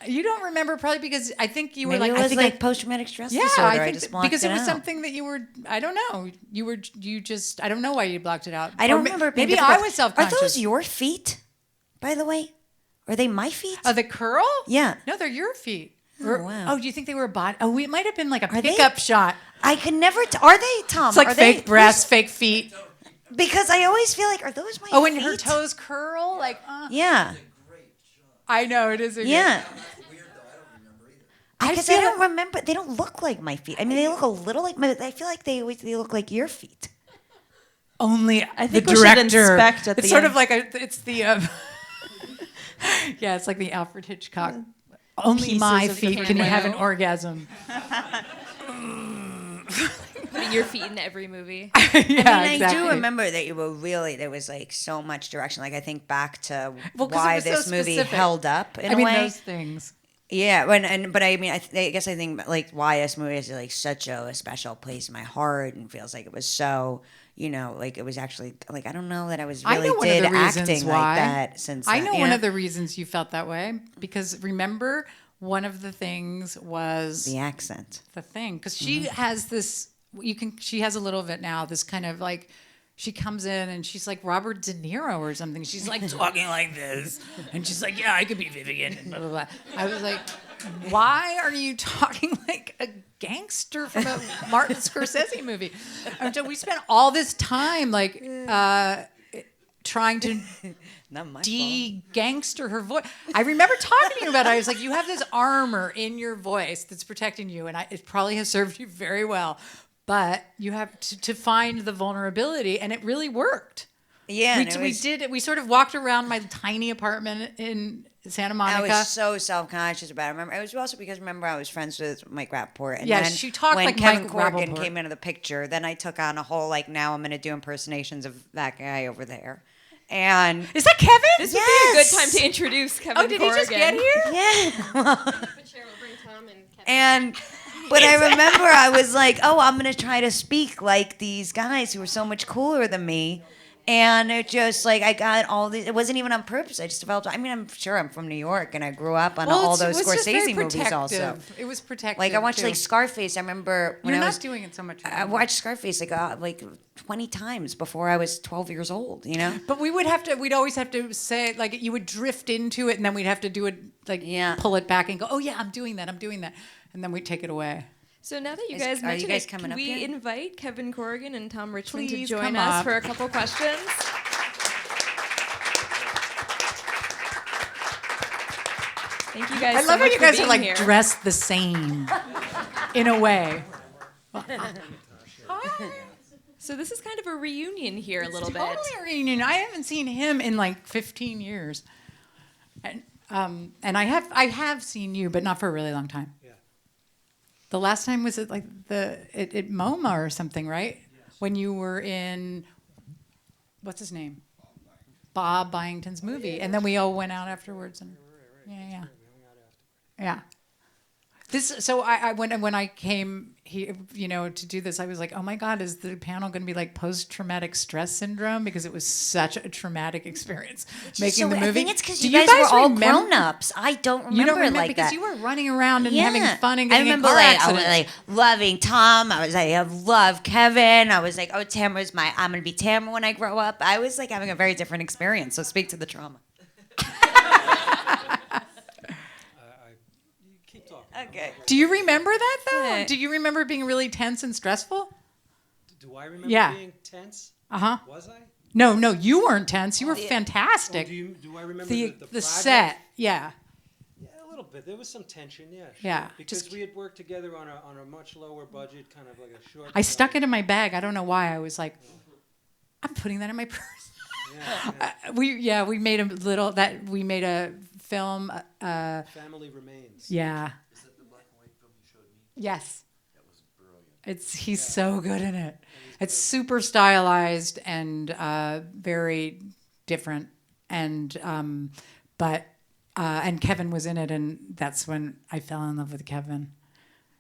You don't remember probably because I think you were Maybe like, it I was think like post-traumatic stress yeah, disorder. I think just blocked because it was out. something that you were, I don't know. You just, I don't know why you blocked it out. I don't Or remember. It being Maybe difficult. I was self-conscious. Are those your feet, by the way? Are they my feet? Oh, the curl? Yeah. No, they're your feet. Oh, wow. Oh, do you think they were body? Oh, it might have been like a Are they? pickup shot. I could never. Are they, Tom? It's like are fake they, breasts, fake feet. Because I always feel like, are those my feet? Oh, and her toes curl? Like, Yeah. I know, it is. Yeah. Weird though, I don't remember either. Because I don't remember. They don't look like my feet. I mean, they look a little like my. I feel like they look like your feet. Only I think the we should director. inspect at It's the sort end. of like it's the yeah, it's like the Alfred Hitchcock. Only Pieces my of feet different can have an window. orgasm. Putting your feet in every movie. Yeah, I mean, I exactly. do remember that you were really. There was like so much direction. Like I think back to Well, 'cause it why was so this movie specific. held up in I mean, a way. those things. Yeah, but I mean, I guess I think like why this movie is like such a special place in my heart, and feels like it was so, like it was actually like I don't know that I was I really know one of did the reasons acting why. like that since I then, know you one of the reasons you felt that way, because remember one of the things was the accent. the thing, because she has this. She has a little of it now. This kind of like. She comes in and she's like Robert De Niro or something. She's like talking like this. And she's like, yeah, I could be Vivian. And blah, blah, blah. I was like, why are you talking like a gangster from a Martin Scorsese movie? And so we spent all this time like trying to Not my fault. de-gangster her voice. I remember talking to you about it. I was like, you have this armor in your voice that's protecting you. And it probably has served you very well. But you have to find the vulnerability, and it really worked. Yeah, we did it. We sort of walked around my tiny apartment in Santa I Monica. was so self-conscious about it. I remember it was also because I was friends with Mike Rappaport, and Yeah, then she talked when like Kevin Mike Corrigan Rappaport. came into the picture, then I took on a whole like now I'm going to do impersonations of that guy over there, and Is that Kevin? This would be a good time to introduce Kevin Oh, did Corrigan. he just get here? and. But I remember I was like, oh, I'm going to try to speak like these guys who are so much cooler than me. And it just like I got all these. It wasn't even on purpose. I just developed. I mean, I'm sure I'm from New York, and I grew up on all those it was just very Scorsese movies. Also, protective. It was protective. like I watched too. like Scarface. I remember when You're I not was doing it so much I anymore. watched Scarface like 20 times before I was 12 years old. You know. But we'd always have to say, like, you would drift into it, and then we'd have to do it, like, pull it back and go, oh, yeah, I'm doing that. And then we'd take it away. So now that you Is- guys are you mentioned guys it, coming can up we yet? invite Kevin Corrigan and Tom Richmond to Please join come us up. for a couple questions? Thank you guys I so love how much you for guys are, being like, here. dressed the same, in a way. So this is kind of a reunion here a little bit. Totally a reunion. I haven't seen him in, like, 15 years. And I have seen you, but not for a really long time. Yeah. The last time was at, like, at MoMA or something, right? Yes. When you were in, what's his name? Bob Byington's movie. And then we all went out afterwards. And yeah. So when I came here, to do this, I was like, oh my God, is the panel going to be like post-traumatic stress syndrome? Because it was such a traumatic experience making the movie. I think it's because Do you guys were all remember- grown-ups. I don't remember, You don't remember like because that. you were running around and having fun and I getting remember in car I accidents. was like loving Tom. I was like, I love Kevin. I was like, oh, Tamara's I'm gonna be Tamara when I grow up. I was like having a very different experience. So speak to the trauma. You keep talking. Okay. Do you remember that though? Yeah. Do you remember being really tense and stressful? Do I remember Yeah. being tense? Uh-huh. Was I? No, you weren't tense. You were fantastic. Do I remember the project? set, yeah. Yeah, a little bit. There was some tension, yeah. Sure. Yeah, Because just- we had worked together on a much lower budget, kind of like a short. I stuck it in my bag. I don't know why. I was like, I'm putting that in my purse. Yeah, We made a film. Family Remains. Yeah. Is that the black and white film you showed me? Yes. That was brilliant. He's so good in it. It's super stylized and very different, and Kevin was in it, and that's when I fell in love with Kevin.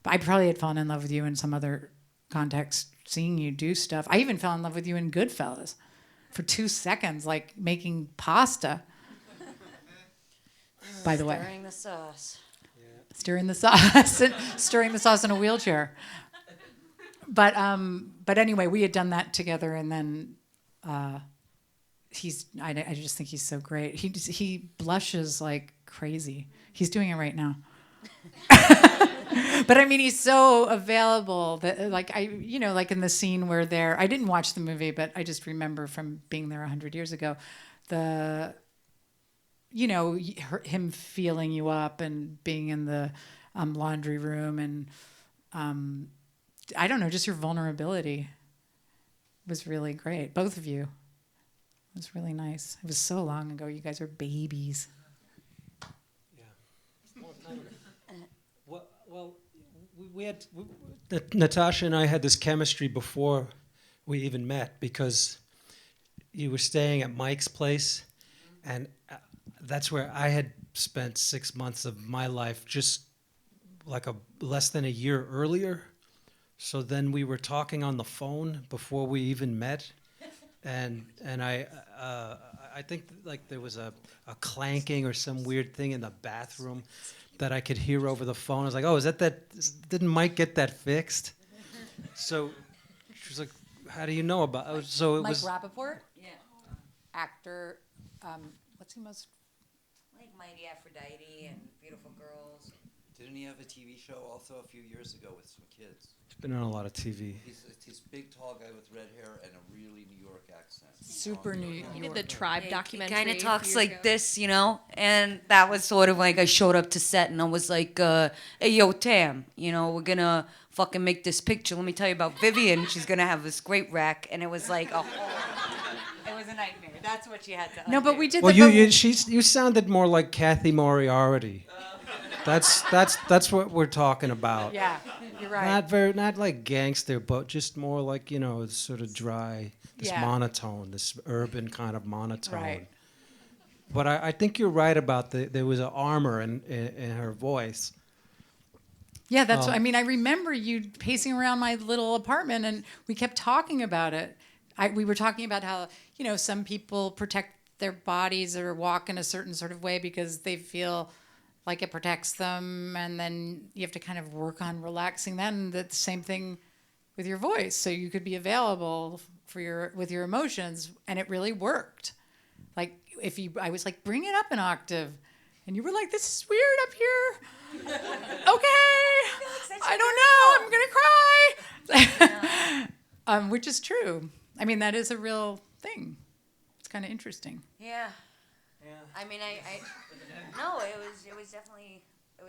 But I probably had fallen in love with you in some other context, seeing you do stuff. I even fell in love with you in Goodfellas for 2 seconds, like making pasta. By the way, Stirring the sauce. stirring the sauce in a wheelchair. But anyway, we had done that together, and then I just think he's so great. He blushes like crazy. He's doing it right now. But I mean, he's so available that like like in the scene where I didn't watch the movie, but I just remember from being there 100 years ago, him feeling you up and being in the laundry room, and I don't know, just your vulnerability was really great. Both of you. It was really nice. It was so long ago. You guys were babies. Yeah. Well, Natasha and I had this chemistry before we even met, because you were staying at Mike's place, and that's where I had spent 6 months of my life, just like less than a year earlier. So then we were talking on the phone before we even met, and I think like there was a clanking or some weird thing in the bathroom that I could hear over the phone. I was like, oh, didn't Mike get that fixed? So she was like, how do you know about it? So it Mike was Rappaport? Yeah. Actor, what's he most... Like Mighty Aphrodite and Beautiful Girls. Didn't he have a TV show also a few years ago with some kids? He's been on a lot of TV. He's a big, tall guy with red hair and a really New York accent. Super New York. He did the Tribe documentary. Kind of a few talks years like ago. this, and that was sort of like I showed up to set and I was like, hey, yo, Tam, we're gonna fucking make this picture. Let me tell you about Vivian. She's gonna have this great rack, and it was like it was a nightmare. That's what you had to. No, but we did Well, the... you sounded more like Kathy Moriarty. That's what we're talking about. Yeah, you're right. Not like gangster, but just more like sort of dry, this monotone, this urban kind of monotone. Right. But I think you're right about there was an armor in her voice. Yeah, I remember you pacing around my little apartment, and we kept talking about it. we were talking about how, some people protect their bodies or walk in a certain sort of way because they feel like it protects them, and then you have to kind of work on relaxing that. And that's the same thing with your voice. So you could be available with your emotions, and it really worked. Like I was like, bring it up an octave, and you were like, this is weird up here. Okay, I don't know, I'm gonna cry. Which is true. I mean, that is a real thing. It's kind of interesting. Yeah. I mean, no, it was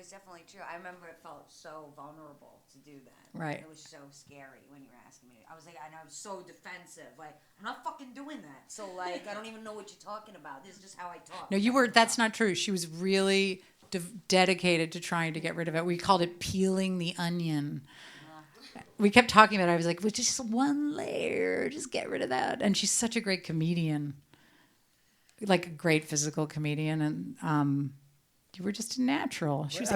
definitely true. I remember it felt so vulnerable to do that. Right. It was so scary when you were asking me. I was like, and I was so defensive. Like, I'm not fucking doing that. So like, I don't even know what you're talking about. This is just how I talk. No, that's not true. She was really dedicated to trying to get rid of it. We called it peeling the onion. We kept talking about it. I was like, well, just one layer, just get rid of that. And she's such a great comedian, like a great physical comedian. And you were just a natural. She was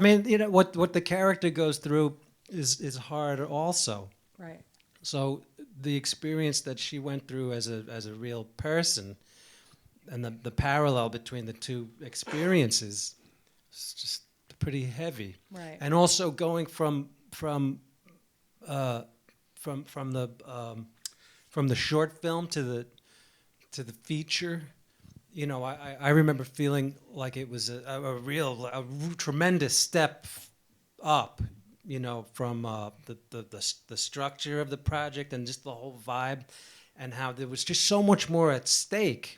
what the character goes through is hard also. Right. So the experience that she went through as a real person, and the parallel between the two experiences is just pretty heavy. Right. And also going from the short film to the feature, I remember feeling like it was a real tremendous step up, from the structure of the project and just the whole vibe, and how there was just so much more at stake.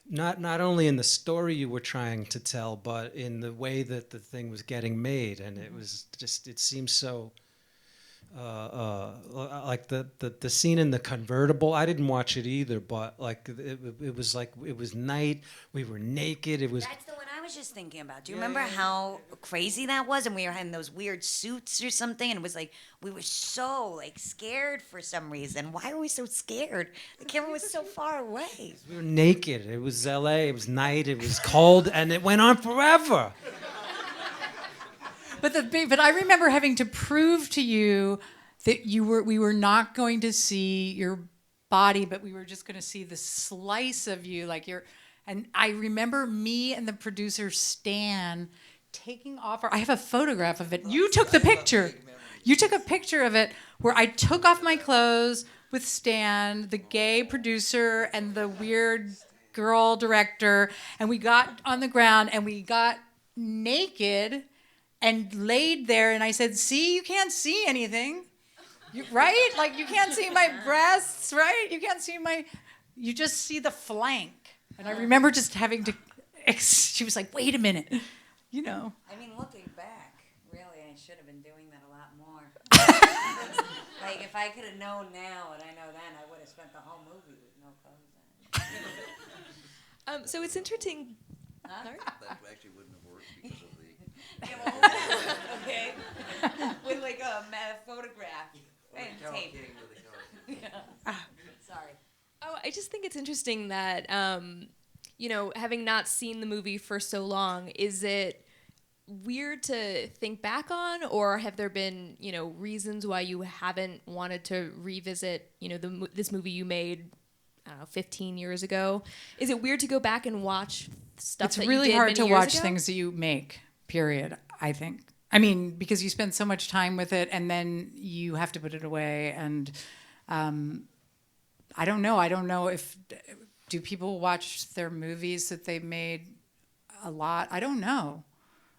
Not only in the story you were trying to tell, but in the way that the thing was getting made, and it seems so. Like the scene in the convertible, I didn't watch it either, but like it was like it was night. We were naked. That's the one I was just thinking about. Do you remember how crazy that was? And we were in those weird suits or something, and it was like we were so like scared for some reason. Why were we so scared? The camera was so far away. We were naked. It was L.A. It was night. It was cold, and it went on forever. But I remember having to prove to you that we were not going to see your body, but we were just going to see the slice of you, and I remember me and the producer Stan taking off I have a photograph of it. You took the picture. You took a picture of it where I took off my clothes with Stan, the gay producer, and the weird girl director, and we got on the ground and we got naked and laid there, and I said, see, you can't see anything, right? Like, you can't see my breasts, right? You just see the flank. And I remember just having to, she was like, wait a minute, I mean, looking back, really, I should have been doing that a lot more. Like, if I could have known now what I know then, I would have spent the whole movie with no clothes on. So it's interesting. Sorry? That actually wouldn't have worked because of the. Okay. With like a photograph and tape. Sorry. Oh, I just think it's interesting that, having not seen the movie for so long, is it weird to think back on, or have there been, reasons why you haven't wanted to revisit, this movie you made, I don't know, 15 years ago? Is it weird to go back and watch stuff it's that really you did hard many to years watch ago? things that you make, period, I think. I mean, because you spend so much time with it and then you have to put it away. And I don't know if, do people watch their movies that they made a lot? I don't know.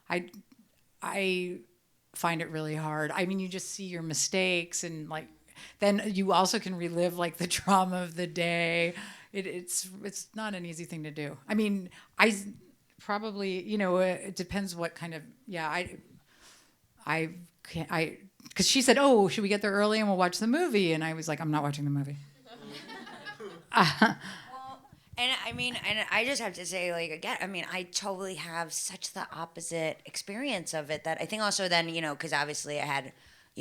I find it really hard. I mean, you just see your mistakes, and like, then you also can relive like the trauma of the day. It's not an easy thing to do. I mean, I probably, it depends what kind of, because she said, oh, should we get there early and we'll watch the movie? And I was like, I'm not watching the movie. And I mean, and I just have to say, like, again, I mean, I totally have such the opposite experience of it that I think also then, because obviously I had,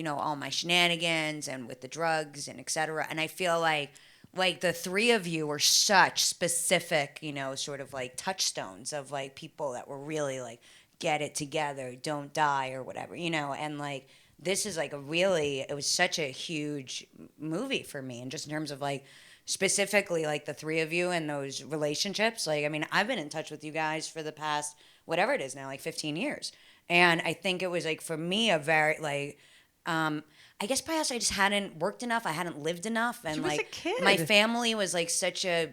all my shenanigans and with the drugs and et cetera. And I feel like the three of you were such specific, sort of like touchstones of like people that were really like, get it together, don't die or whatever, and like, this is like it was such a huge movie for me. And just in terms of like specifically like the three of you and those relationships. Like, I mean, I've been in touch with you guys for the past, whatever it is now, like 15 years. And I think it was like, for me, a very like, I guess perhaps I just hadn't worked enough. I hadn't lived enough. And She was like a kid. my family was like such a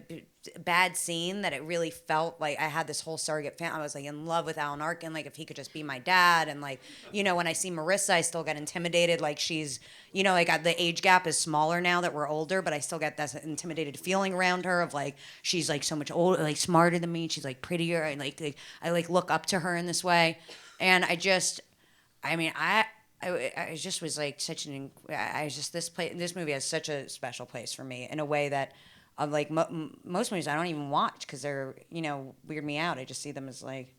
bad scene that it really felt like I had this whole surrogate family. I was like in love with Alan Arkin. Like if he could just be my dad. And like, you know, when I see Marissa, I still get intimidated. Like she's, you know, like the age gap is smaller now that we're older, but I still get that intimidated feeling around her of like, she's like so much older, like smarter than me. She's like prettier. And like I like look up to her in this way. And I just was like such an. This movie has such a special place for me in a way that, like most movies I don't even watch because they're, you know, weird me out. I just see them as like.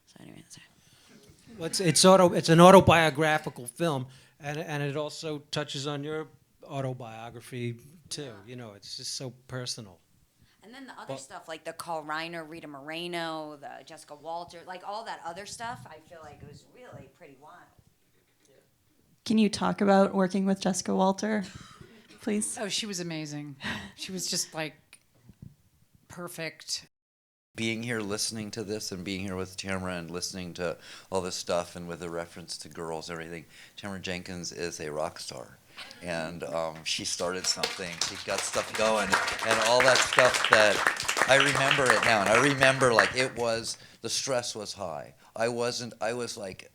So anyway, that's it. Well, it's an autobiographical film, and it also touches on your autobiography too. You know, it's just so personal. And then the other stuff, like the Carl Reiner, Rita Moreno, the Jessica Walter, like all that other stuff, I feel like it was really pretty wild. Can you talk about working with Jessica Walter, please? Oh, she was amazing. She was just like perfect. Being here listening to this and being here with Tamara and listening to all this stuff and with the reference to girls and everything, Tamara Jenkins is a rock star. And she started something, she got stuff going, and all that stuff that, I remember it now, and I remember like the stress was high. I was like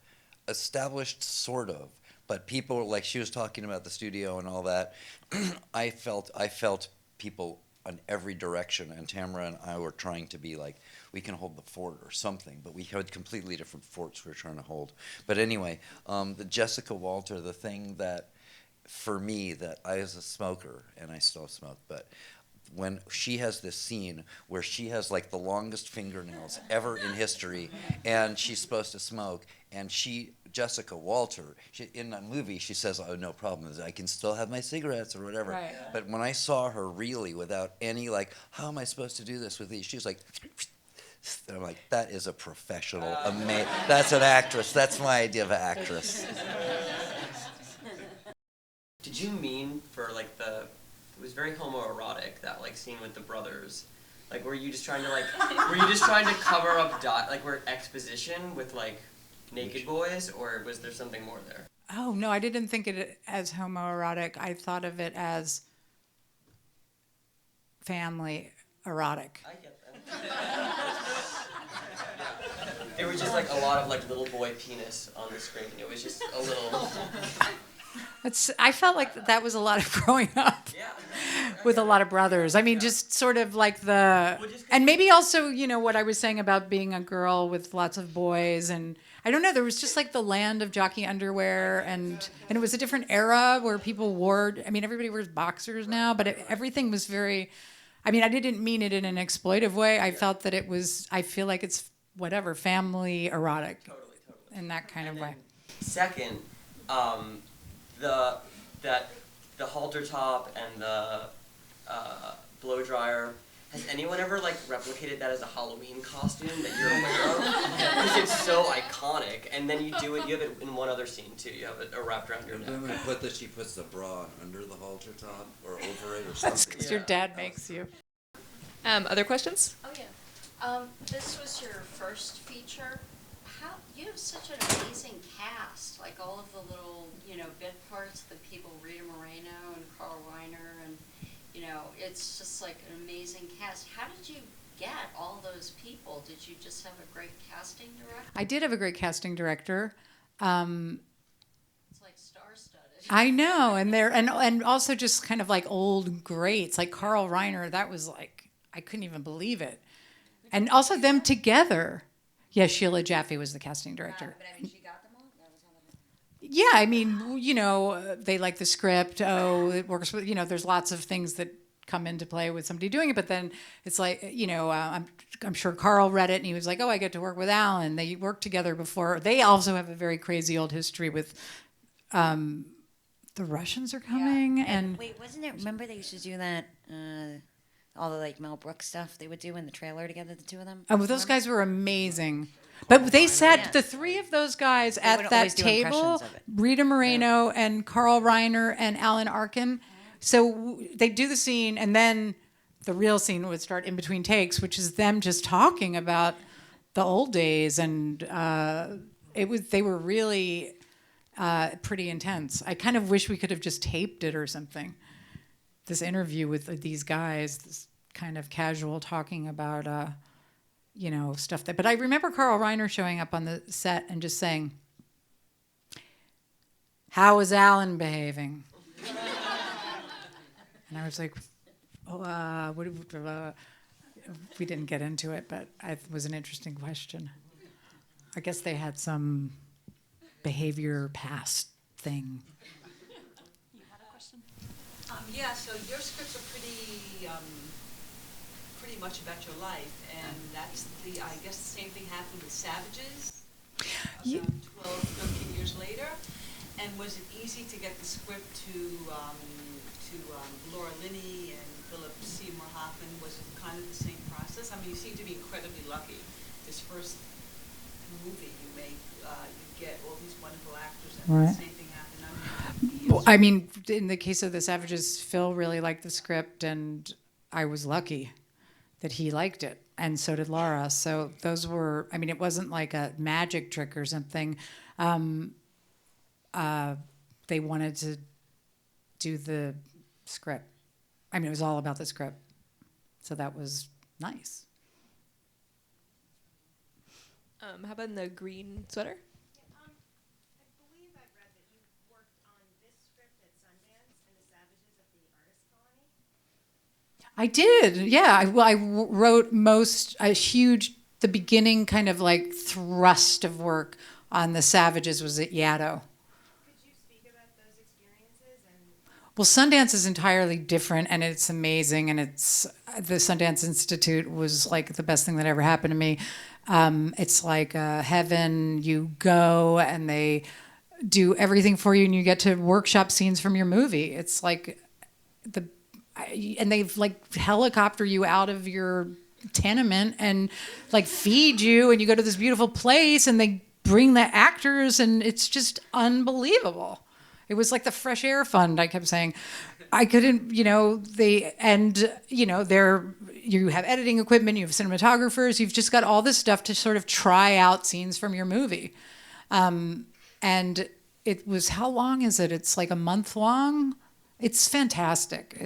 established sort of, but people, like she was talking about the studio and all that, I felt people on every direction, and Tamara and I were trying to be like, we can hold the fort or something, but we had completely different forts we were trying to hold. But anyway, the Jessica Walter, the thing that, for me, that I was a smoker, and I still smoke, but when she has this scene where she has like the longest fingernails ever in history, and she's supposed to smoke, and Jessica Walter, in that movie, she says, "Oh, no problem. I can still have my cigarettes or whatever." Right. But when I saw her really, without any like, how am I supposed to do this with these? She was like, and I'm like, that is a professional, that's an actress. That's my idea of an actress. Did you mean for like it was very homoerotic, that like scene with the brothers? Like were you just trying to cover up exposition with like naked boys, or was there something more there? Oh no, I didn't think it as homoerotic. I thought of it as family erotic. I get that. It was just like a lot of like little boy penis on the screen. It was just a little. I felt like that was a lot of growing up with a lot of brothers. I mean, just sort of like and maybe also, you know, what I was saying about being a girl with lots of boys, and I don't know, there was just like the land of jockey underwear, and it was a different era where people wore, I mean, everybody wears boxers now, but everything was very, I mean, I didn't mean it in an exploitive way. I felt that I feel like it's whatever, family erotic. Totally. In that kind of way. Second, the halter top and the blow dryer. Has anyone ever like replicated that as a Halloween costume that you're aware of? Because it's so iconic, and then you have it in one other scene too. You have it wrapped around your neck. And then she puts the bra under the halter top or over it or something. Because your dad makes you. Other questions? Oh yeah. This was your first feature. You have such an amazing cast, like all of the little, you know, bit parts, the people, Rita Moreno and Carl Reiner, and, you know, it's just like an amazing cast. How did you get all those people? Did you just have a great casting director? I did have a great casting director. It's like star-studded. I know, and also just kind of like old greats, like Carl Reiner. That was like, I couldn't even believe it. And also them together. Yeah, Sheila Jaffe was the casting director. But I mean, she got them all? Yeah, I mean, you know, they like the script. Oh, it works with, you know, there's lots of things that come into play with somebody doing it. But then it's like, you know, I'm sure Carl read it and he was like, oh, I get to work with Alan. They worked together before. They also have a very crazy old history with the Russians are coming. Yeah. And wait, wasn't it? Remember they used to do that, all the like Mel Brooks stuff they would do in the trailer together, the two of them? Oh, those guys were amazing. But they sat, the three of those guys at that table, Rita Moreno and Carl Reiner and Alan Arkin, So they do the scene, and then the real scene would start in between takes, which is them just talking about the old days, and they were really pretty intense. I kind of wish we could have just taped it or something. This interview with these guys, this kind of casual talking about stuff that. But I remember Carl Reiner showing up on the set and just saying, "How is Alan behaving?" And I was like, we didn't get into it, but it was an interesting question. I guess they had some behavior past thing. You had a question? Yeah, so your scripts are pretty much about your life, and I guess the same thing happened with Savages, Yeah. 12, 13 years later. And was it easy to get the script to Laura Linney and Philip Seymour Hoffman? Was it kind of the same process? I mean, you seem to be incredibly lucky. This first movie you make, you get all these wonderful actors, and Right. the same thing happened. Well, I mean, in the case of the Savages, Phil really liked the script, and I was lucky that he liked it, and so did Laura. So those were, I mean, it wasn't like a magic trick or something. They wanted to do the script. I mean, it was all about the script. So that was nice. How about in the green sweater? I believe I read that you worked on this script at Sundance and the Savages at the Artist Colony. I did, yeah. I wrote the beginning kind of like thrust of work on the Savages was at Yaddo. Well, Sundance is entirely different, and it's amazing, and the Sundance Institute was like the best thing that ever happened to me. It's like heaven. You go, and they do everything for you, and you get to workshop scenes from your movie. It's like and they've like helicopter you out of your tenement and like feed you, and you go to this beautiful place, and they bring the actors, and it's just unbelievable. It was like the fresh air fund. I kept saying, I couldn't, you have editing equipment, you have cinematographers, you've just got all this stuff to sort of try out scenes from your movie. And it was, how long is it? It's like a month long. It's fantastic.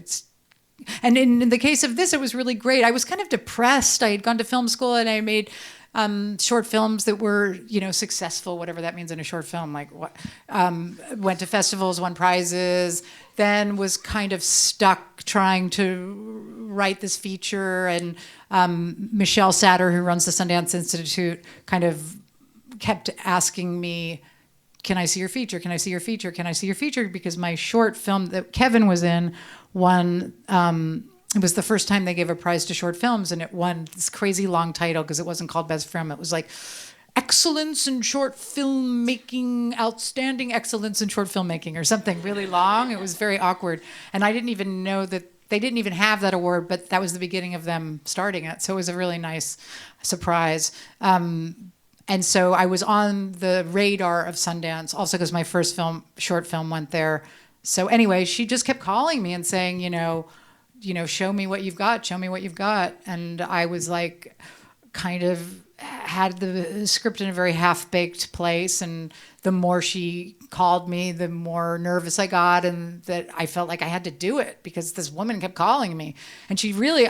And in the case of this, it was really great. I was kind of depressed. I had gone to film school and I made short films that were, successful, whatever that means in a short film. Like what, went to festivals, won prizes, then was kind of stuck trying to write this feature. And Michelle Satter, who runs the Sundance Institute, kind of kept asking me, "Can I see your feature? Can I see your feature? Can I see your feature?" Because my short film that Kevin was in won. It was the first time they gave a prize to short films, and it won this crazy long title because it wasn't called Best Film. It was like Excellence in Short Filmmaking, Outstanding Excellence in Short Filmmaking, or something really long. It was very awkward. And I didn't even know that they didn't even have that award, but that was the beginning of them starting it. So it was a really nice surprise. And so I was on the radar of Sundance, also because my first short film went there. So anyway, she just kept calling me and saying, show me what you've got, show me what you've got. And I was like, kind of had the script in a very half-baked place. And the more she called me, the more nervous I got, and that I felt like I had to do it because this woman kept calling me. And she really,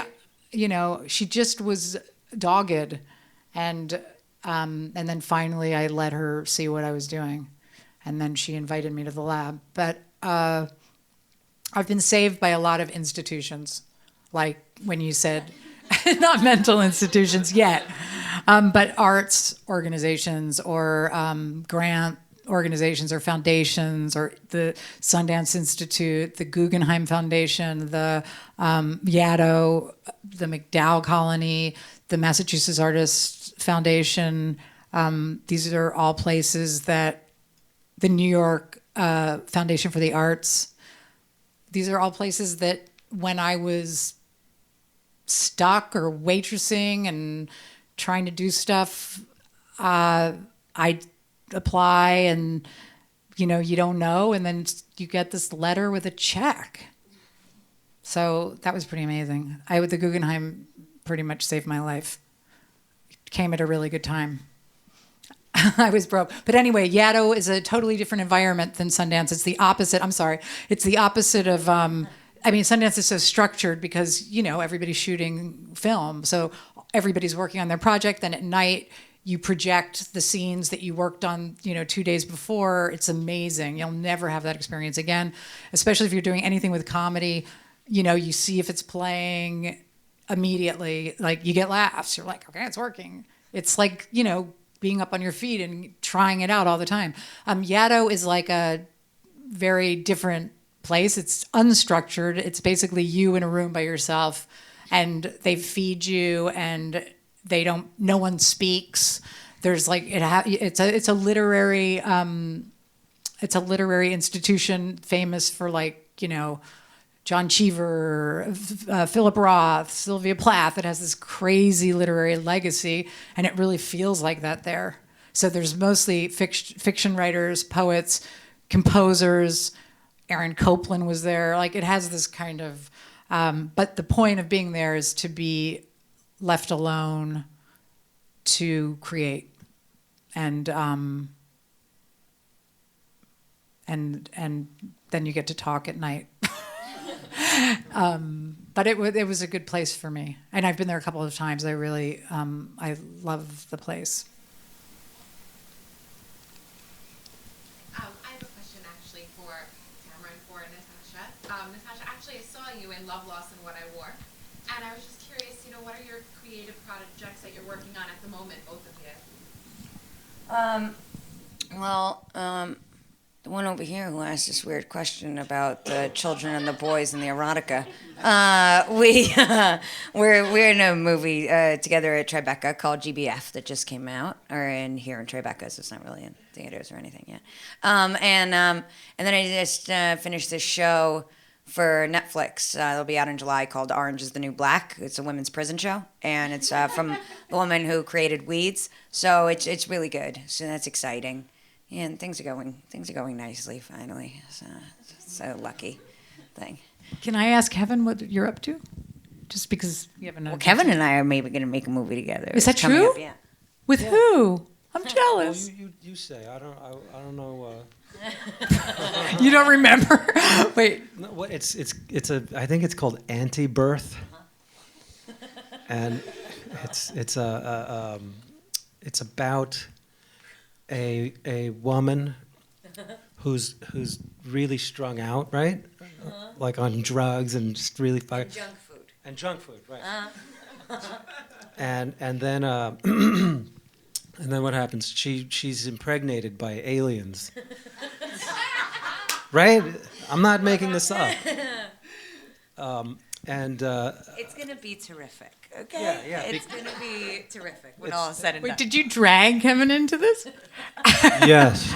she just was dogged. And then finally I let her see what I was doing. And then she invited me to the lab. But I've been saved by a lot of institutions, like when you said, not mental institutions yet, but arts organizations or grant organizations or foundations, or the Sundance Institute, the Guggenheim Foundation, the Yaddo, the McDowell Colony, the Massachusetts Artists Foundation. These are all places that the New York Foundation for the Arts. These are all places that when I was stuck or waitressing and trying to do stuff, I'd apply and, you don't know. And then you get this letter with a check. So that was pretty amazing. The Guggenheim pretty much saved my life. It came at a really good time. I was broke. But anyway, Yaddo is a totally different environment than Sundance. It's the opposite. I'm sorry. It's the opposite of, Sundance is so structured because, everybody's shooting film. So everybody's working on their project. Then at night, you project the scenes that you worked on, 2 days before. It's amazing. You'll never have that experience again, especially if you're doing anything with comedy. You see if it's playing immediately. Like, you get laughs. You're like, okay, it's working. It's like, being up on your feet and trying it out all the time. Yaddo is like a very different place. It's unstructured. It's basically you in a room by yourself, and they feed you, and no one speaks. There's like it's a literary institution famous for John Cheever, Philip Roth, Sylvia Plath. It has this crazy literary legacy, and it really feels like that there. So there's mostly fiction writers, poets, composers. Aaron Copland was there. It has this kind of, but the point of being there is to be left alone to create, and then you get to talk at night. But it was a good place for me, and I've been there a couple of times. I really I love the place. I have a question actually for Tamara and for Natasha. Natasha, actually I saw you in Love, Loss, and What I Wore, and I was just curious, what are your creative projects that you're working on at the moment, both of you? The one over here who asked this weird question about the children and the boys and the erotica. We're in a movie together at Tribeca called GBF that just came out, or here in Tribeca, so it's not really in theaters or anything yet. And then I just finished this show for Netflix. It'll be out in July, called Orange is the New Black. It's a women's prison show, and it's from the woman who created Weeds. So it's really good. So that's exciting. Yeah, and things are going nicely finally. So lucky thing. Can I ask Kevin what you're up to? Just because you haven't. Well, Kevin and I are maybe going to make a movie together. Is that true? Up, yeah. With who? I'm jealous. You say. I don't know. You don't remember? Wait. No, what? It's I think it's called Anti-Birth, and it's about a woman who's really strung out, right? Like on drugs and just really And junk food, right? And then and then what happens? She's impregnated by aliens, right? I'm not making this up. It's gonna be terrific. Okay. Yeah. It's gonna be terrific when all is said and done. Wait, did you drag Kevin into this? Yes.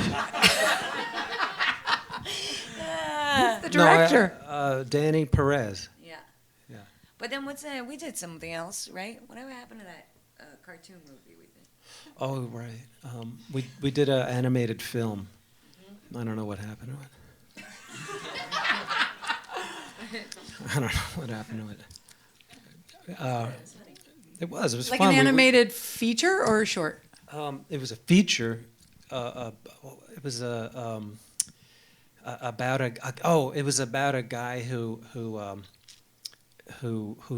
Who's the director? No, Danny Perez. Yeah. Yeah. But then we did something else, right? Whatever happened to that cartoon movie we did? Oh, right. We did an animated film. I don't know what happened to it. I don't know what happened to it. It was Like fun. an animated feature or a short? It was a feature. It was about a guy who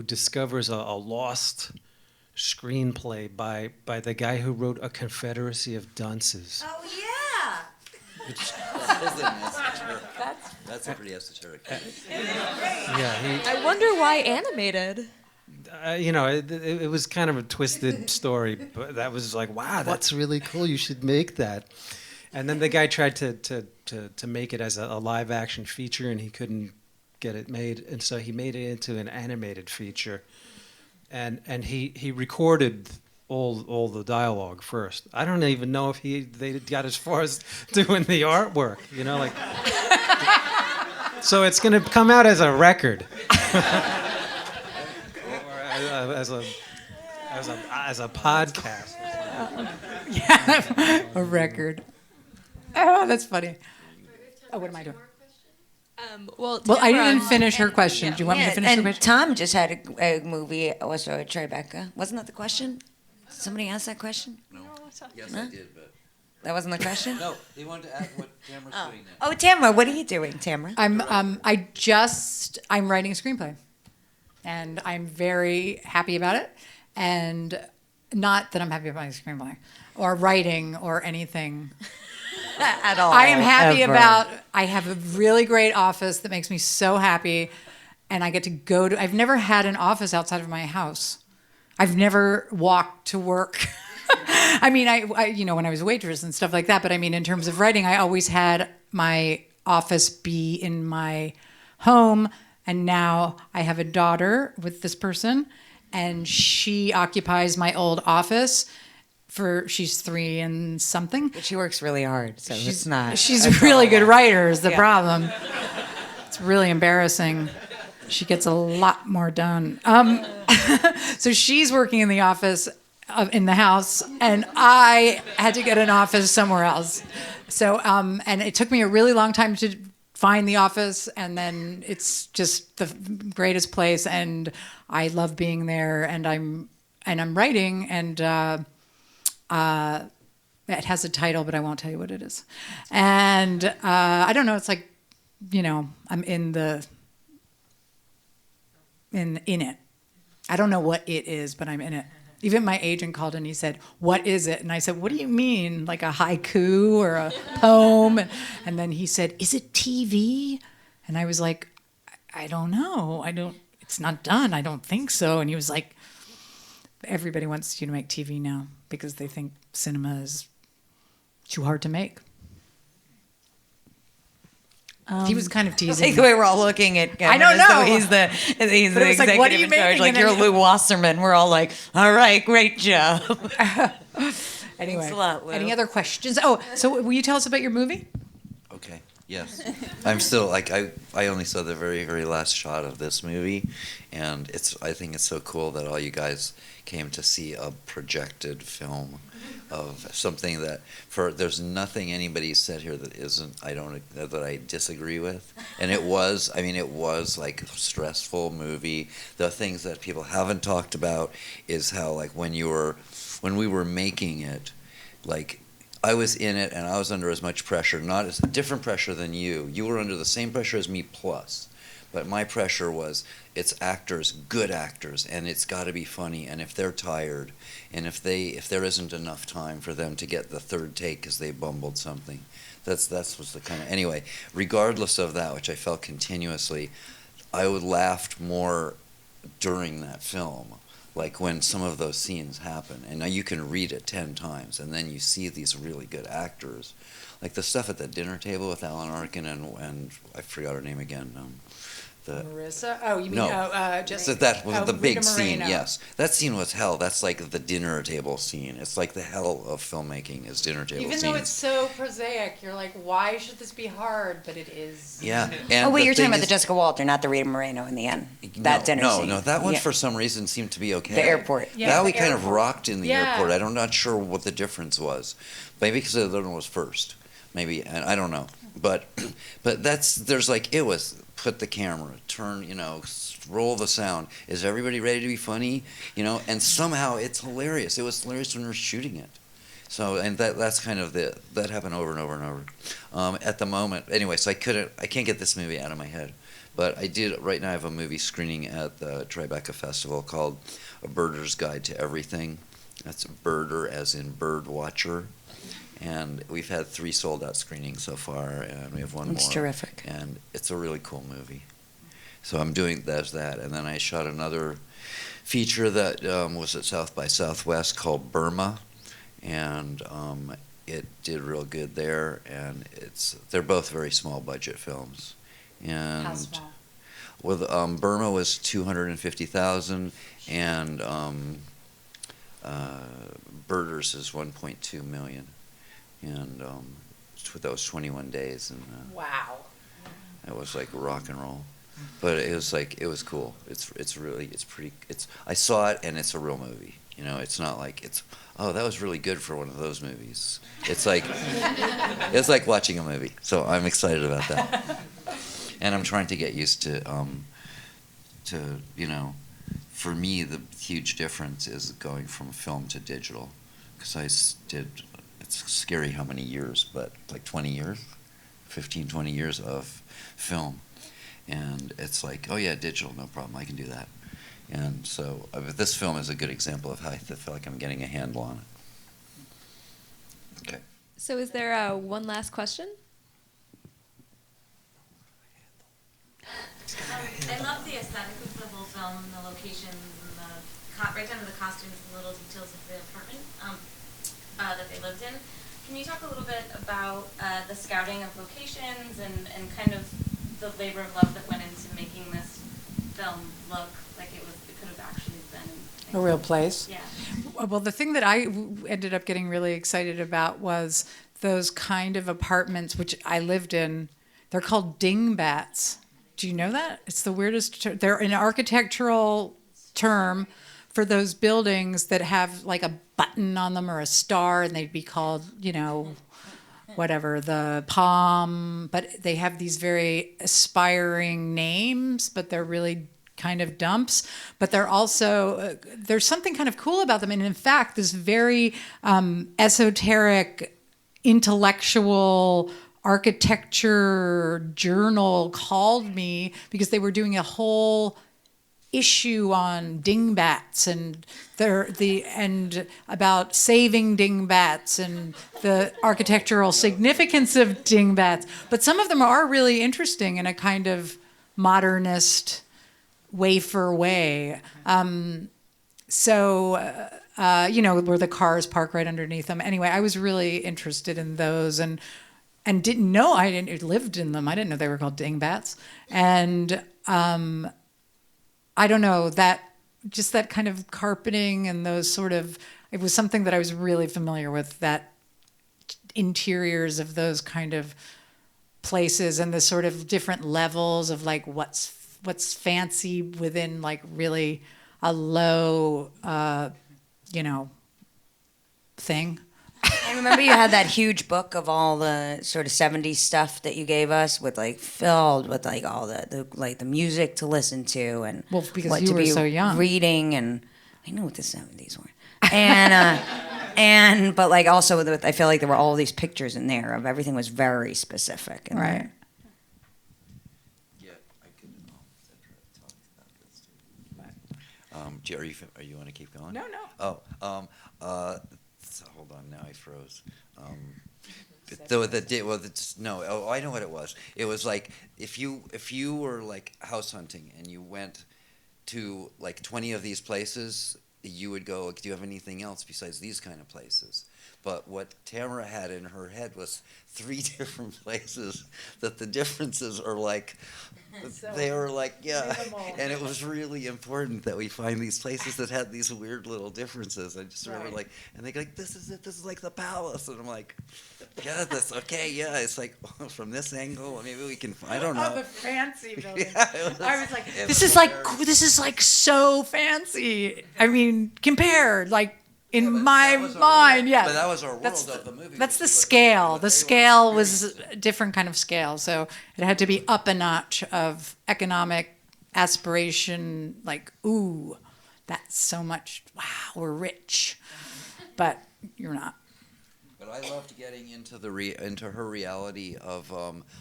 discovers a lost screenplay by the guy who wrote A Confederacy of Dunces. Oh yeah. That's a pretty esoteric. Yeah. I wonder why animated. It was kind of a twisted story, but that was like, wow, that's really cool. You should make that. And then the guy tried to make it as a live action feature, and he couldn't get it made, and so he made it into an animated feature. And he recorded all the dialogue first. I don't even know if they got as far as doing the artwork. So it's going to come out as a record. As a podcast. Yeah, a record. Oh, that's funny. Oh, what am I doing? Well, I Tamara- didn't finish her question. Do you want me to finish the and question? Tom just had a movie, also Tribeca. Wasn't that the question? Somebody asked that question? No. Yes, Huh? I did, but That wasn't the question? no. They wanted to ask what Tamara's doing now. Oh, Tamara, what are you doing, Tamara? I'm writing a screenplay, and I'm very happy about it. And not that I'm happy about my screenplay or writing or anything. At all. I am happy ever. about. I have a really great office that makes me so happy, and I get to go to. I've never had an office outside of my house. I've never walked to work. I mean, I when I was a waitress and stuff like that. But I mean, in terms of writing, I always had my office be in my home, and now I have a daughter with this person, and she occupies my old office. She's 3 and something. But she works really hard, so it's not. She's a really good writer is the Yeah. problem. It's really embarrassing. She gets a lot more done. So she's working in the office, in the house, and I had to get an office somewhere else. So, and it took me a really long time to find the office, and then it's just the greatest place, and I love being there, and I'm writing, and it has a title, but I won't tell you what it is. And I don't know. It's like, I'm in it. I don't know what it is, but I'm in it. Even my agent called and he said, "What is it?" And I said, "What do you mean? Like a haiku or a poem?" And then he said, "Is it TV?" And I was like, "I don't know. It's not done. I don't think so." And he was like, "Everybody wants you to make TV now because they think cinema is too hard to make." He was kind of teasing. Like the way we're all looking at Kevin. I don't as though know. He's the But it was executive like, what are you in charge. making? Like And you're then- Lou Wasserman. We're all like, all right, great job. Anyway, Thanks a lot, Lou. any other questions? Oh, so will you tell us about your movie? Okay. Yes. I'm still like I only saw the very, very last shot of this movie, and I think it's so cool that all you guys came to see a projected film of something that there's nothing anybody said here that that I disagree with. And it was like a stressful movie. The things that people haven't talked about is how like when we were making it, like I was in it and I was under as much pressure, not as different pressure than you. You were under the same pressure as me plus. But my pressure was, it's actors, good actors, and it's got to be funny. And if they're tired, and if there isn't enough time for them to get the third take because they bumbled something, that's was the kind of anyway. Regardless of that, which I felt continuously, I would laughed more during that film, like when some of those scenes happen. And now you can read it 10 times, and then you see these really good actors, like the stuff at the dinner table with Alan Arkin and I forgot her name again. Marissa? Oh, you mean just that was the big Rita scene. Moreno. Yes, that scene was hell. That's like the dinner table scene. It's like the hell of filmmaking is dinner table Even scenes. though it's so prosaic, you're like, why should this be hard? But it is. Yeah. Oh wait, you're talking about the Jessica Walter, not the Rita Moreno in the end. That dinner scene. No, that one Yeah. for some reason seemed to be okay. The airport. Yeah, that the we kind of airport. rocked in the Yeah. airport. I'm not sure what the difference was. Maybe because the other one was first. Maybe, and I don't know. But there's like, it was put the camera, turn, roll the sound. Is everybody ready to be funny? And somehow it's hilarious. It was hilarious when we were shooting it. So, and that's kind of that happened over and over and over. At the moment, anyway, so I can't get this movie out of my head. But right now I have a movie screening at the Tribeca Festival called A Birder's Guide to Everything. That's birder as in bird watcher. And we've had 3 sold-out screenings so far, and we have one more. It's terrific. And it's a really cool movie. So I'm doing that. And then I shot another feature that was at South by Southwest called Burma, and it did real good there. And they're both very small budget films. And How small? Well, Burma was $250,000, and Birders is $1.2 million. And that was 21 days, and Wow. it was like rock and roll. But it was cool. It's pretty. I saw it, and it's a real movie. It's not like that was really good for one of those movies. It's like watching a movie. So I'm excited about that. And I'm trying to get used to for me, the huge difference is going from film to digital, because it's scary how many years, but like 20 years, 15, 20 years of film. And it's like, oh yeah, digital, no problem, I can do that. And so this film is a good example of how I feel like I'm getting a handle on it. Okay. So is there one last question? I love the aesthetic of the whole film, the locations, and right down to the costumes, the little details of the apartment that they lived in. Can you talk a little bit about the scouting of locations and kind of the labor of love that went into making this film look like it could have actually been A real place? Yeah. Well, the thing that I ended up getting really excited about was those kind of apartments, which I lived in. They're called dingbats. Do you know that? It's the weirdest. They're an architectural term for those buildings that have like a button on them or a star, and they'd be called, whatever, the Palm. But they have these very aspiring names, but they're really kind of dumps. But they're also, there's something kind of cool about them. And in fact, this very esoteric, intellectual architecture journal called me because they were doing a whole issue on dingbats and and about saving dingbats and the architectural significance of dingbats. But some of them are really interesting in a kind of modernist wafer way. Where the cars park right underneath them. Anyway, I was really interested in those and didn't know I lived in them. I didn't know they were called dingbats. And I don't know, that kind of carpeting and those sort of, it was something that I was really familiar with, that interiors of those kind of places and the sort of different levels of like what's fancy within like really a low, thing. I remember you had that huge book of all the sort of 70s stuff that you gave us with like filled with like all the music to listen to and because what you to were be so young. reading, and I know what the 70s were. But like also I feel like there were all these pictures in there of everything was very specific. Right. Yeah, I could talk about this too. Jerry, you want to keep going? No. So hold on, now I froze. I know what it was. It was like if you were like house hunting and you went to like 20 of these places, you would go, do you have anything else besides these kind of places? But what Tamara had in her head was 3 different places that the differences are like, they were like, yeah. And it was really important that we find these places that had these weird little differences. I just remember like, and they go like, this is it, this is like the palace. And I'm like, yeah, that's okay, yeah. It's like, from this angle, maybe we can, I don't know. Oh, the fancy building. Yeah, I was like, this is like so fancy. I mean, compared, like, in my mind, yeah. But that was our world of the movie. That's the scale. The scale was a different kind of scale. So it had to be up a notch of economic aspiration, like, ooh, that's so much, wow, we're rich. But you're not. But I loved getting into into her reality of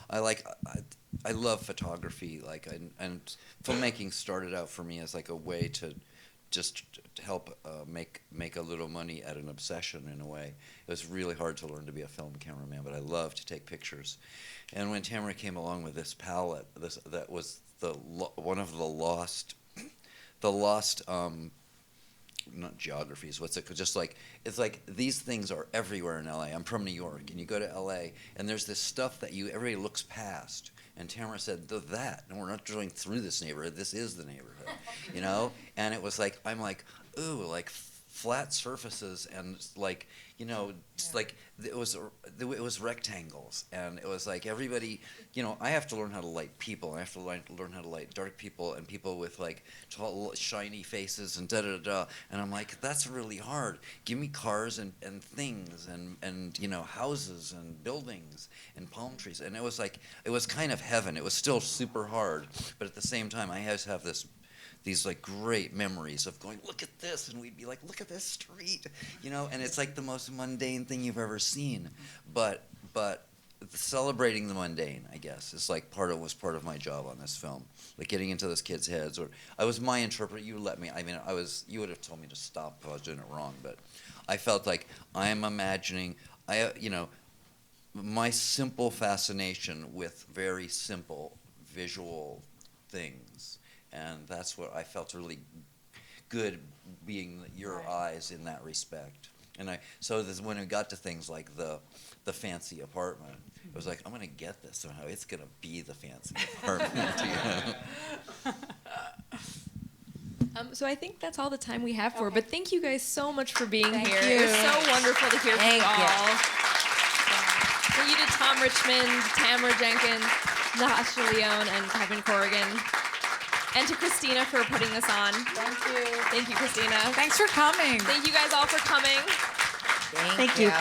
I love photography, like, and filmmaking started out for me as like a way to just help make a little money at an obsession in a way. It was really hard to learn to be a film cameraman, but I love to take pictures. And when Tamara came along with this palette, that was one of the lost not geographies, what's it, just like, it's like these things are everywhere in LA. I'm from New York, and you go to LA, and there's this stuff that everybody looks past. And Tamara said, that, and we're not going through this neighborhood, this is the neighborhood, And it was like, I'm like, ooh, like flat surfaces and like, you know, just like it was rectangles, and it was like everybody, you know, I have to learn how to light people. I have to learn how to light dark people and people with like tall, shiny faces and da da da. And I'm like, that's really hard. Give me cars and things and you know, houses and buildings and palm trees. And it was like, it was kind of heaven. It was still super hard, but at the same time, I always have these like great memories of going, look at this, and we'd be like, look at this street, you know, and it's like the most mundane thing you've ever seen, but celebrating the mundane, I guess, is like was part of my job on this film, like getting into those kids' heads. Or I was my interpreter. You let me. I mean, you would have told me to stop if I was doing it wrong, but I felt like I am imagining. You know, my simple fascination with very simple visual things. And that's what I felt really good, being your eyes in that respect. And so when we got to things like the fancy apartment, it was like, I'm gonna get this somehow. It's gonna be the fancy apartment. You know? So I think that's all the time we have for. But thank you guys so much for being here. you. It was so wonderful to hear from you Thank you. all. Thank you to Tom Richmond, Tamara Jenkins, Natasha Lyonne, and Kevin Corrigan. And to Christina for putting this on. Thank you. Thank you, Christina. Thanks for coming. Thank you guys all for coming. Thank you.